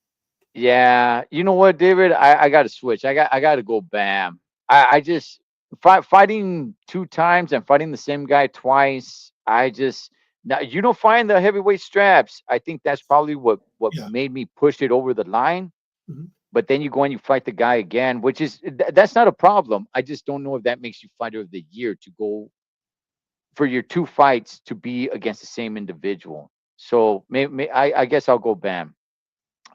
Yeah. You know what, David? I got to switch. I got to go Bam. I just fighting two times and fighting the same guy twice. I just now you don't find the heavyweight straps. I think that's probably what Yeah. made me push it over the line. Mhm. But then you go and you fight the guy again, which is that's not a problem. I just don't know if that makes you fighter of the year to go for your two fights to be against the same individual. So I guess I'll go Bam.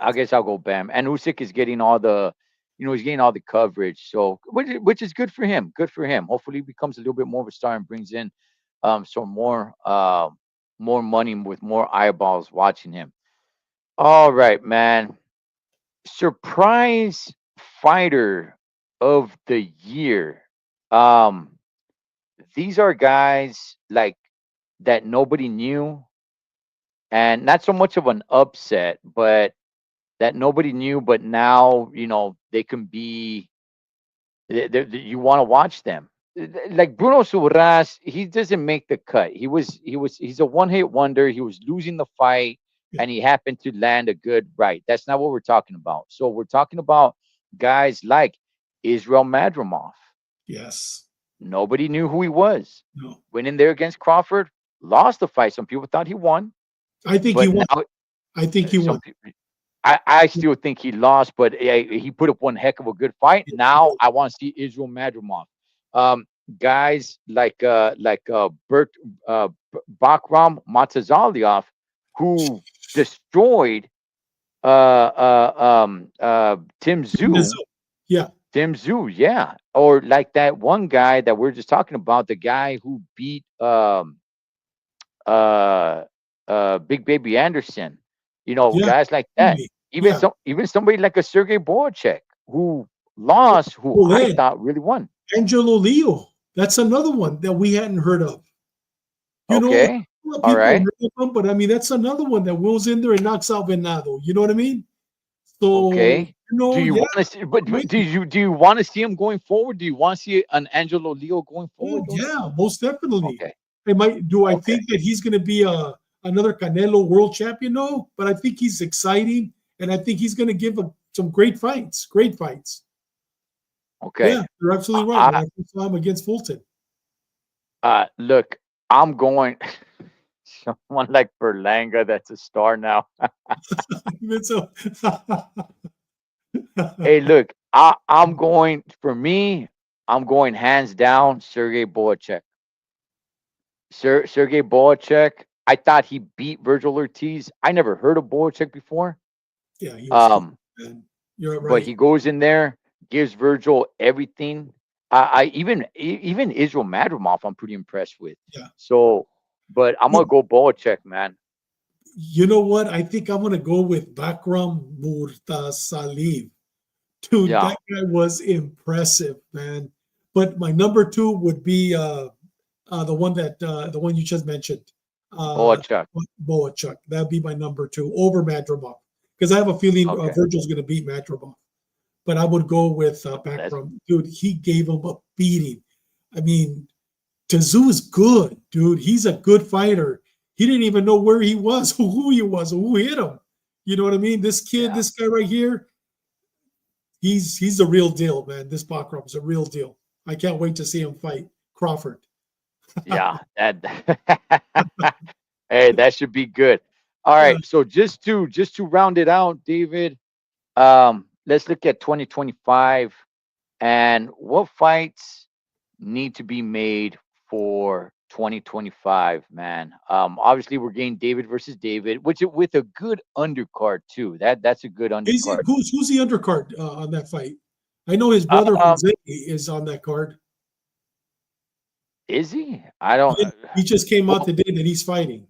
I guess I'll go Bam. And Usyk is getting all the, he's getting all the coverage. So which is good for him. Good for him. Hopefully, he becomes a little bit more of a star and brings in some more money with more eyeballs watching him. All right, man. Surprise fighter of the year. Um, these are guys like that nobody knew, and not so much of an upset, but that nobody knew, but now they can be. You want to watch them. Like Bruno Suarez, he doesn't make the cut. He's a one hit wonder. He was losing the fight, Yeah. and he happened to land a good right. That's not what we're talking about. So we're talking about guys like Israel Madrimov. Yes. Nobody knew who he was. No. Went in there against Crawford, lost the fight. Some people thought he won, I think he but won. now I think he some won. people. I still think he lost, but he put up one heck of a good fight. Yes, he Now did. I want to see Israel Madrimov. Guys like Bert Bakram Matazaliev, who destroyed Tim Zoo. Yeah. Tim Zoo, yeah, or like that one guy that we're just talking about, the guy who beat uh Big Baby Anderson, Yeah. guys like that. Really. Even Yeah. even somebody like a Sergey Boyachek who lost, who I Ole. thought really won. Angelo Leo. That's another one that we hadn't heard of. A Okay. lot of All people have right. heard of him, but I mean, that's another one that goes in there and knocks out Venado. You know what I mean? So, Okay. Do you yeah, want to see but do waiting. you want to see him going forward? Do you want to see an Angelo Leo going Oh, forward, don't you? yeah, most definitely. Okay. Do I Okay. think that he's going to be another Canelo world champion? No, but I think he's exciting, and I think he's going to give some great fights. Great fights. Okay. Yeah, you're absolutely right. I Man. I saw him against Fulton. look, I'm going someone like Berlanga that's a star now. So, Hey, look, I'm going for me. I'm going hands down. Sergey Boyachek. Sergey Boyachek. I thought he beat Virgil Ortiz. I never heard of Boyachek before. yeah, he was good, Um, man. You're but right. he goes in there, gives Virgil everything. I even Israel Madrimov, I'm pretty impressed with. Yeah. So, but I'm gonna go Boyachek, man. You know what? I think I'm gonna go with Bakram Murtasalib. Dude, Yeah, that guy was impressive, man. But my number two would be the one you just mentioned, uh, Boyachek. Boachuk. That'd be my number two over Madrimov because I have a feeling Okay, Virgil's gonna beat Madrimov. But I would go with that's Bakram. Dude, he gave him a beating. I mean, Tazoo is good, dude. He's a good fighter. He didn't even know where he was, who he was, or who hit him. You know what I mean? This kid, yeah, this guy right here, he's the real deal, man. This Backrum's a real deal. I can't wait to see him fight Crawford. yeah. That hey, that should be good. All Uh, right, so just to round it out, David. Let's look at 2025 and what fights need to be made for 2025, man. Obviously we're getting David versus David, which with a good undercard too. That's a good Is it undercard. who's the undercard on that fight? I know his brother Um, Jose is on that card. is he? I don't. He just came out Well, today that he's fighting.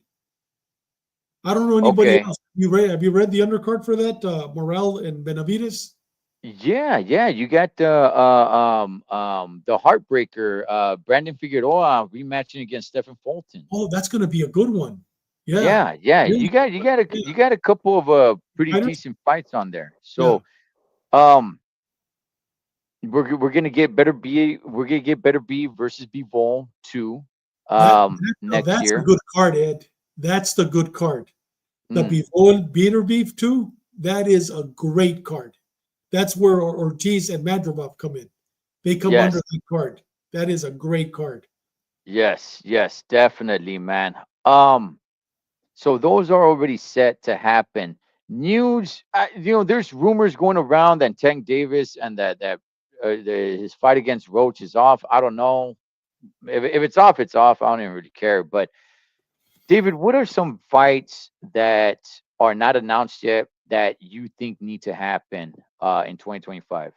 I don't know anybody okay. else. Have you read the undercard for that? Morel and Benavides. Yeah, yeah. You got the heartbreaker, Brandon Figueroa rematching against Stephen Fulton. Oh, that's going to be a good one. Yeah, Yeah, yeah. really. Yeah, You got a couple of pretty fighters. decent fights on there. Yeah, So um we're gonna get better B. We're gonna get better B versus Bivol 2 next that's a year. good card, Ed. That's the good card. The Mm, Bivol Beater Beef too. That is a great card. That's where Ortiz and Madrimov come in. They come under yes, that card. That is a great card. yes, yes, definitely, man. Um, so those are already set to happen. News, there's rumors going around that Tank Davis and his fight against Roach is off. I don't know if it's off, it's off. I don't even really care. But David, what are some fights that are not announced yet that you think need to happen in 2025?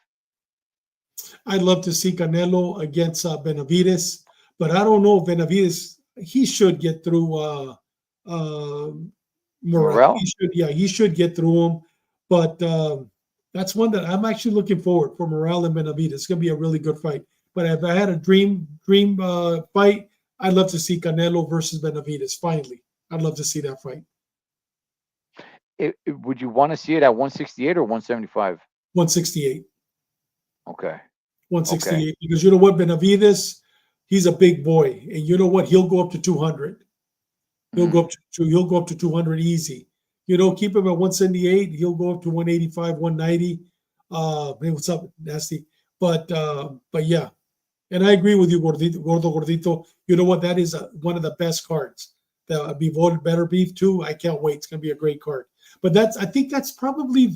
I'd love to see Canelo against Benavides, but I don't know if Benavides. He should get through uh, Morel. Morel? He should get through him. But that's one that I'm actually looking forward for Morel and Benavides. It's going to be a really good fight. But if I had a dream fight, I'd love to see Canelo versus Benavides. Finally, I'd love to see that fight. Would you want to see it at 168 or 175? 168. Okay. Okay. 168. Because you know what, Benavides, he's a big boy, and you know what, he'll go up to 200. Mm, He'll go up to 200 easy. You know, keep him at 178. He'll go up to 185, 190. Hey, what's up, nasty? But yeah, and I agree with you, Gordo Gordito. You know what? That is one of the best cards. The Bivol Better Beef too. I can't wait. It's gonna be a great card. But I think that's probably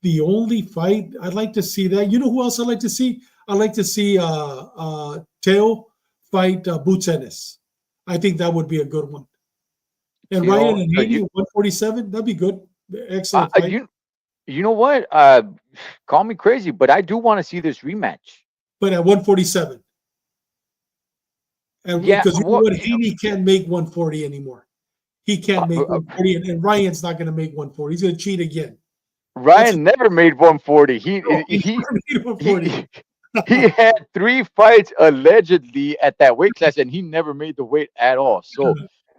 the only fight I'd like to see. That you know who else I'd like to see? I'd like to see Teo fight Boots Ennis. I think that would be a good one. And Ryan Tio, and so Haney at 147. That'd be good. uh, Excellent uh, fight. you you know what? Call me crazy, but I do want to see this rematch. But at 147, and Yeah, because you know what? what, Haney can't make 140 anymore. He Uh, can't make uh, 140, and Ryan's not going to make 140. He's going to cheat again. That's Ryan never made 140. no, he never made 140. He he had three fights allegedly at that weight class, and he never made the weight at all. So,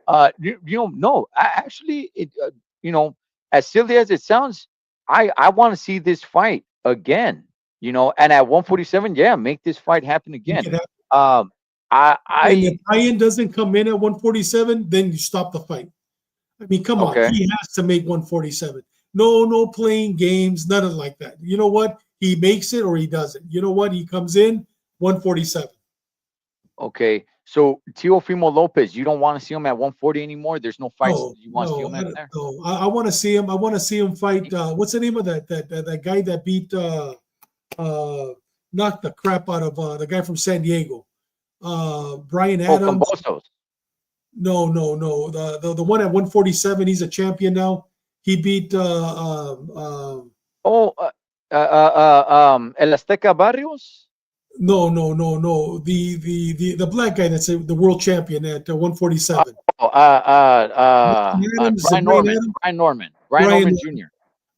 no, actually, you know, as silly as it sounds, I want to see this fight again. And at 147, yeah, make this fight happen Make again. it happen. Um, And if I Ryan doesn't come in at 147, then you stop the fight. I mean, come on, okay, he has to make 147. No playing games, nothing like that. You know what? He makes it or he doesn't. You know what? He comes in 147. okay. So Teofimo Lopez, you don't want to see him at 140 anymore. There's no fights No, you want to see no, him I at don't there. know. I want to see him. I want to see him fight. What's the name of that guy that beat uh, knocked the crap out of the guy from San Diego? Brian Oh, Adams. Cambosos. No. The one at 147. He's a champion now. He beat Oh, El Azteca Barrios. no. The black guy that's the world champion at 147. Oh, Brian Adams. Is it Brian Brian Norman. Adams? Brian Brian. Norman Jr.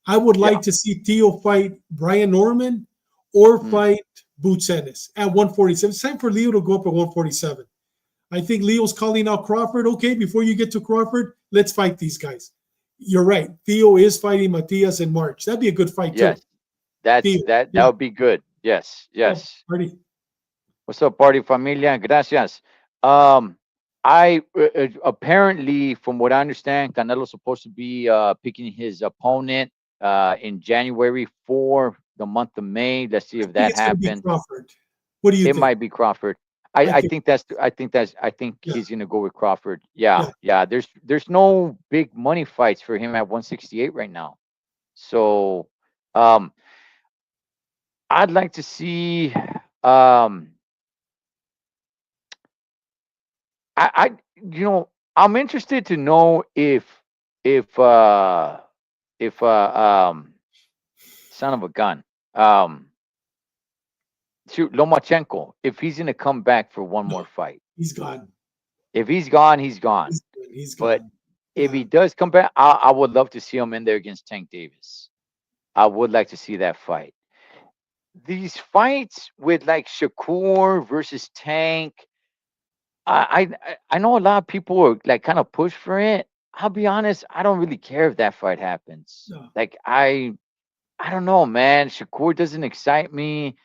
I would Yeah. like to see Theo fight Brian Norman or Mm. fight Boots Ennis at 147. It's time for Leo to go up at 147. I think Leo's calling out Crawford. Okay, before you get to Crawford, let's fight these guys. You're right. Theo is fighting Matias in March. That'd be a good fight too. Yes, that's Theo, that yeah, would be good. Yes, yeah, yes. Marty. What's up, party familia? Gracias. Um, apparently, from what I understand, Canelo's supposed to be picking his opponent in January for the month of May. Let's see I if think that it's going to be happens. Crawford. What do you It think? might be Crawford. I I think, think I think yeah, he's gonna go with Crawford. Yeah, yeah. yeah. There's no big money fights for him at 168 right now. So um I'd like to see um I I'm interested to know if uh if son of a gun, um shoot, Lomachenko, if he's gonna come back for one more No, fight. he's gone. If he's gone, he's gone. He's gone. He's But gone. if he Yeah. does come back, I would love to see him in there against Tank Davis. I would like to see that fight. These fights with like Shakur versus Tank, I know a lot of people are like kind of push for it. I'll be honest, I don't really care if that fight happens. No. Like I don't know, man. Shakur doesn't excite me.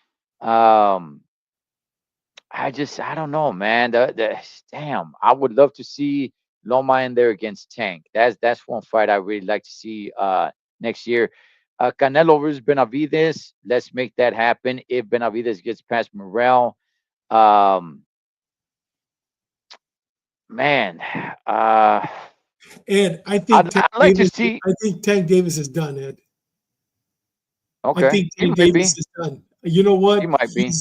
Um, I don't know, man. Damn, I would love to see Loma in there against Tank. That's one fight I really like to see next year. Canelo versus Benavides. Let's make that happen. If Benavides gets past Morel, um, man, And I think Tank I'd like to Davis. see. I think Tank Davis is done, Ed. I Okay, think he Tank might Davis be. is done. You know He what? might be.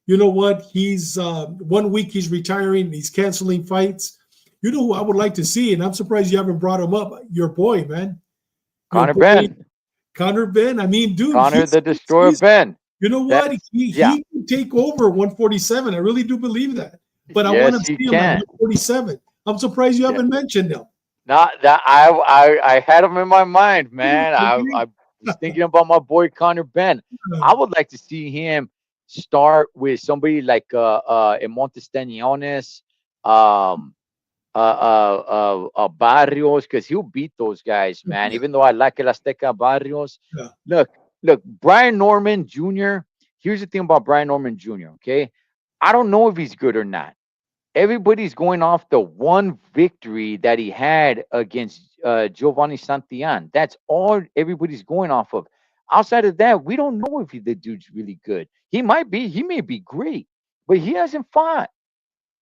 You know what? He's 1 week he's retiring. He's canceling fights. You know who I would like to see, and I'm surprised you haven't brought him up. Your boy, man. Your Connor boy, Ben. Connor Ben. I mean, dude, Connor the Destroyer Ben. you know what? That's yeah. He can take over 147. I really do believe that. But I want Yes, to he see him at can. 147. I'm surprised you Yeah. haven't mentioned him. Not that I had him in my mind, man. I was thinking about my boy Connor Ben. I would like to see him start with somebody like Montes Chingones, um Barrios, because he'll beat those guys, man. Yeah, Even though I like El Azteca Barrios. yeah. Look, look, Brian Norman Jr. Here's the thing about Brian Norman Jr., okay? I don't know if he's good or not. Everybody's going off the one victory that he had against Giovanni Santillan. That's all everybody's going off of. Outside of that, we don't know if the dude's really good. He might be, he may be great, but he hasn't fought.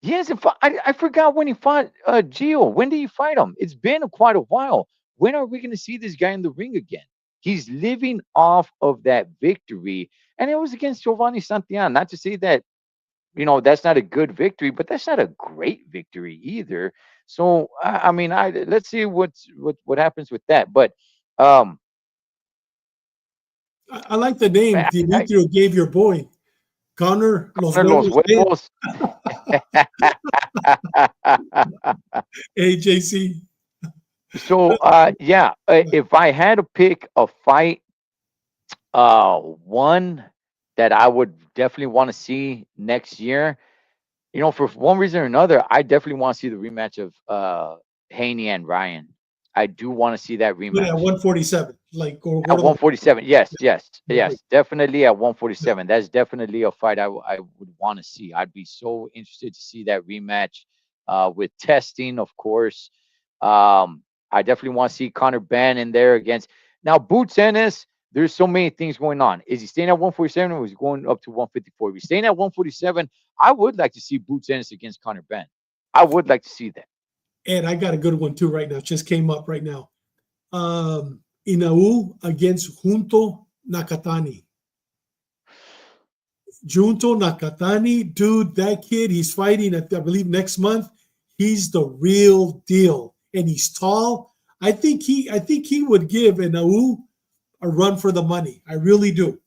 He hasn't fought. I forgot when he fought Gio. When did he fight him? It's been quite a while. When are we going to see this guy in the ring again? He's living off of that victory, and it was against Giovanni Santillan. Not to say that that's not a good victory, but that's not a great victory either. So I mean, I let's see what happens with that. But um, I like the name I Dimitrio gave your boy. Connor Los Connor Los Huevos. Huevos. AJC. So yeah, if I had to pick a fight, one that I would definitely want to see next year, for one reason or another, I definitely want to see the rematch of Haney and Ryan. I do want to see that But at rematch. 147, like, or At what are the 147, yes, yes, yeah, yes, definitely at yeah. 147. That's definitely a fight I would want to see. I'd be so interested to see that rematch with testing, of course. I definitely want to see Connor Ben in there against. Now, Boots Ennis, there's so many things going on. Is he staying at 147 or is he going up to 154? If he's staying at 147, I would like to see Boots Ennis against Connor Ben. I would like to see that. And I got a good one too right now. It just came up right now. Inau against Junto Nakatani. Junto Nakatani, dude, that kid, he's fighting, I believe, next month. He's the real deal. And he's tall. I think he would give Inau a run for the money. I really do.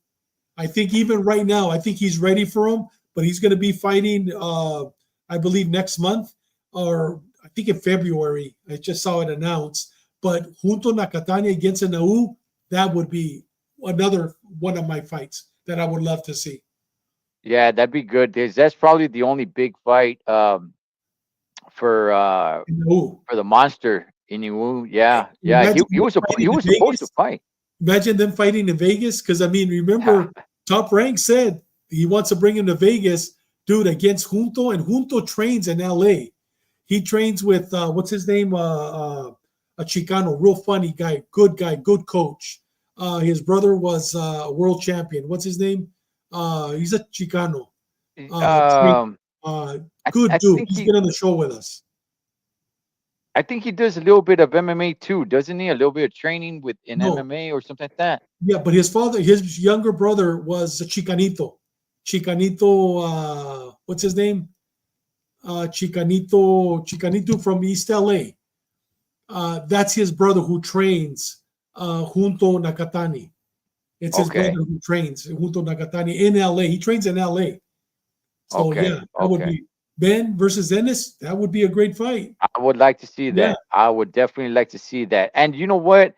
I think even right now, I think he's ready for him, but he's going to be fighting, I believe, next month, or I think in February. I just saw it announced. But Junto Nakatani against Inau, that would be another one of my fights that I would love to see. Yeah, that'd be good. That's probably the only big fight for Inau. for the monster Iniwu. Yeah, yeah. Imagine He them was he fighting in was supposed to Vegas. fight. Imagine them fighting in Vegas. Because I mean, Yeah. remember, Top Rank said he wants to bring him to Vegas, dude, against Junto, and Junto trains in LA. He trains with what's his name? A Chicano, real funny guy, good coach. His brother was a world champion. What's his name? He's a Chicano. Train, Um, uh, I good I dude. think He's been on the show with us. he does a little bit of MMA too, doesn't he? A little bit of training with in No, MMA or something like that. yeah, but his younger brother was a Chicanito. Chicanito, what's his name? Chicanito from East LA. That's his brother who trains Junto Nakatani. It's his brother Okay. who trains Junto Nakatani in LA. He trains in LA. So Okay. yeah, that would Okay. be Ben versus Ennis. That would be a great fight. I would like to see Yeah, that. I would definitely like to see that. And you know what?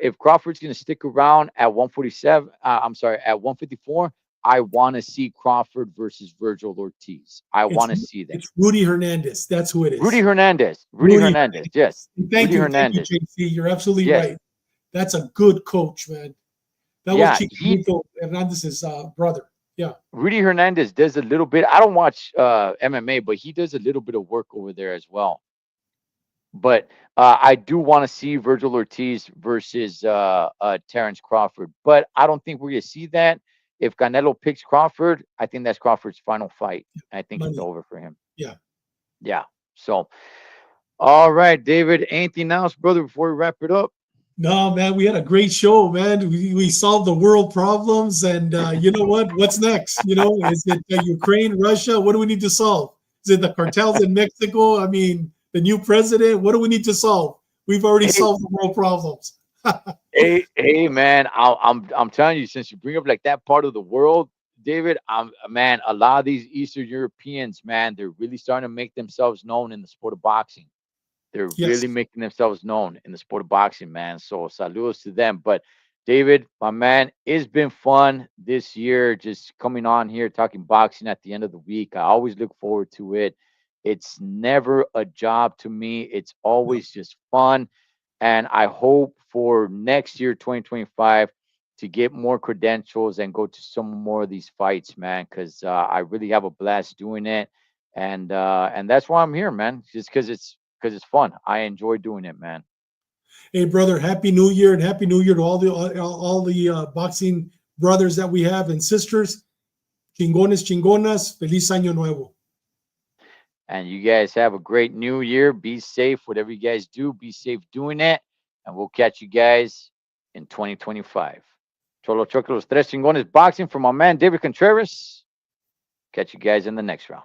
If Crawford's going to stick around at 147, I'm sorry, at 154, I want to see Crawford versus Virgil Ortiz. I it's want to see that. it's Rudy Hernandez. That's who it Rudy is. Hernandez. Rudy Rudy Hernandez. Yes. Hernandez. Thank Rudy thank you, Hernandez. JC. You're absolutely Yes. right. That's a good coach, man. That was Yeah. He Chicanito Hernandez's brother. Yeah, Rudy Hernandez does a little bit. I don't watch MMA, but he does a little bit of work over there as well. But I do want to see Virgil Ortiz versus Terrence Crawford. But I don't think we're going to see that. If Canelo picks Crawford, I think that's Crawford's final fight. I think it's money. over for him. Yeah. Yeah. So, all right, David. Anything else, brother, before we wrap it up? No, man, we had a great show, man. We solved the world problems, and you know what? What's next? Is it Ukraine, Russia? What do we need to solve? Is it the cartels in Mexico? I mean, the new president. What do we need to solve? We've already Hey, solved the world problems. hey, man. I'm telling you, since you bring up like that part of the world, David, man. A lot of these Eastern Europeans, man, they're really starting to make themselves known in the sport of boxing. They're really Yes, making themselves known in the sport of boxing, man. So saludos to them. But David, my man, it's been fun this year just coming on here talking boxing at the end of the week. I always look forward to it. It's never a job to me. It's no, always just fun. And I hope for next year, 2025, to get more credentials and go to some more of these fights, man, because I really have a blast doing it. And that's why I'm here, man. Just because it's fun. I enjoy doing it, man. hey, brother, Happy New Year, and Happy New Year to all the boxing brothers that we have and sisters. Chingones, chingonas. Feliz año nuevo. And you guys have a great new year. Be safe. Whatever you guys do, be safe doing it. And we'll catch you guys in 2025. Cholo Choco Los Tres Chingones Boxing from my man, David Contreras. Catch you guys in the next round.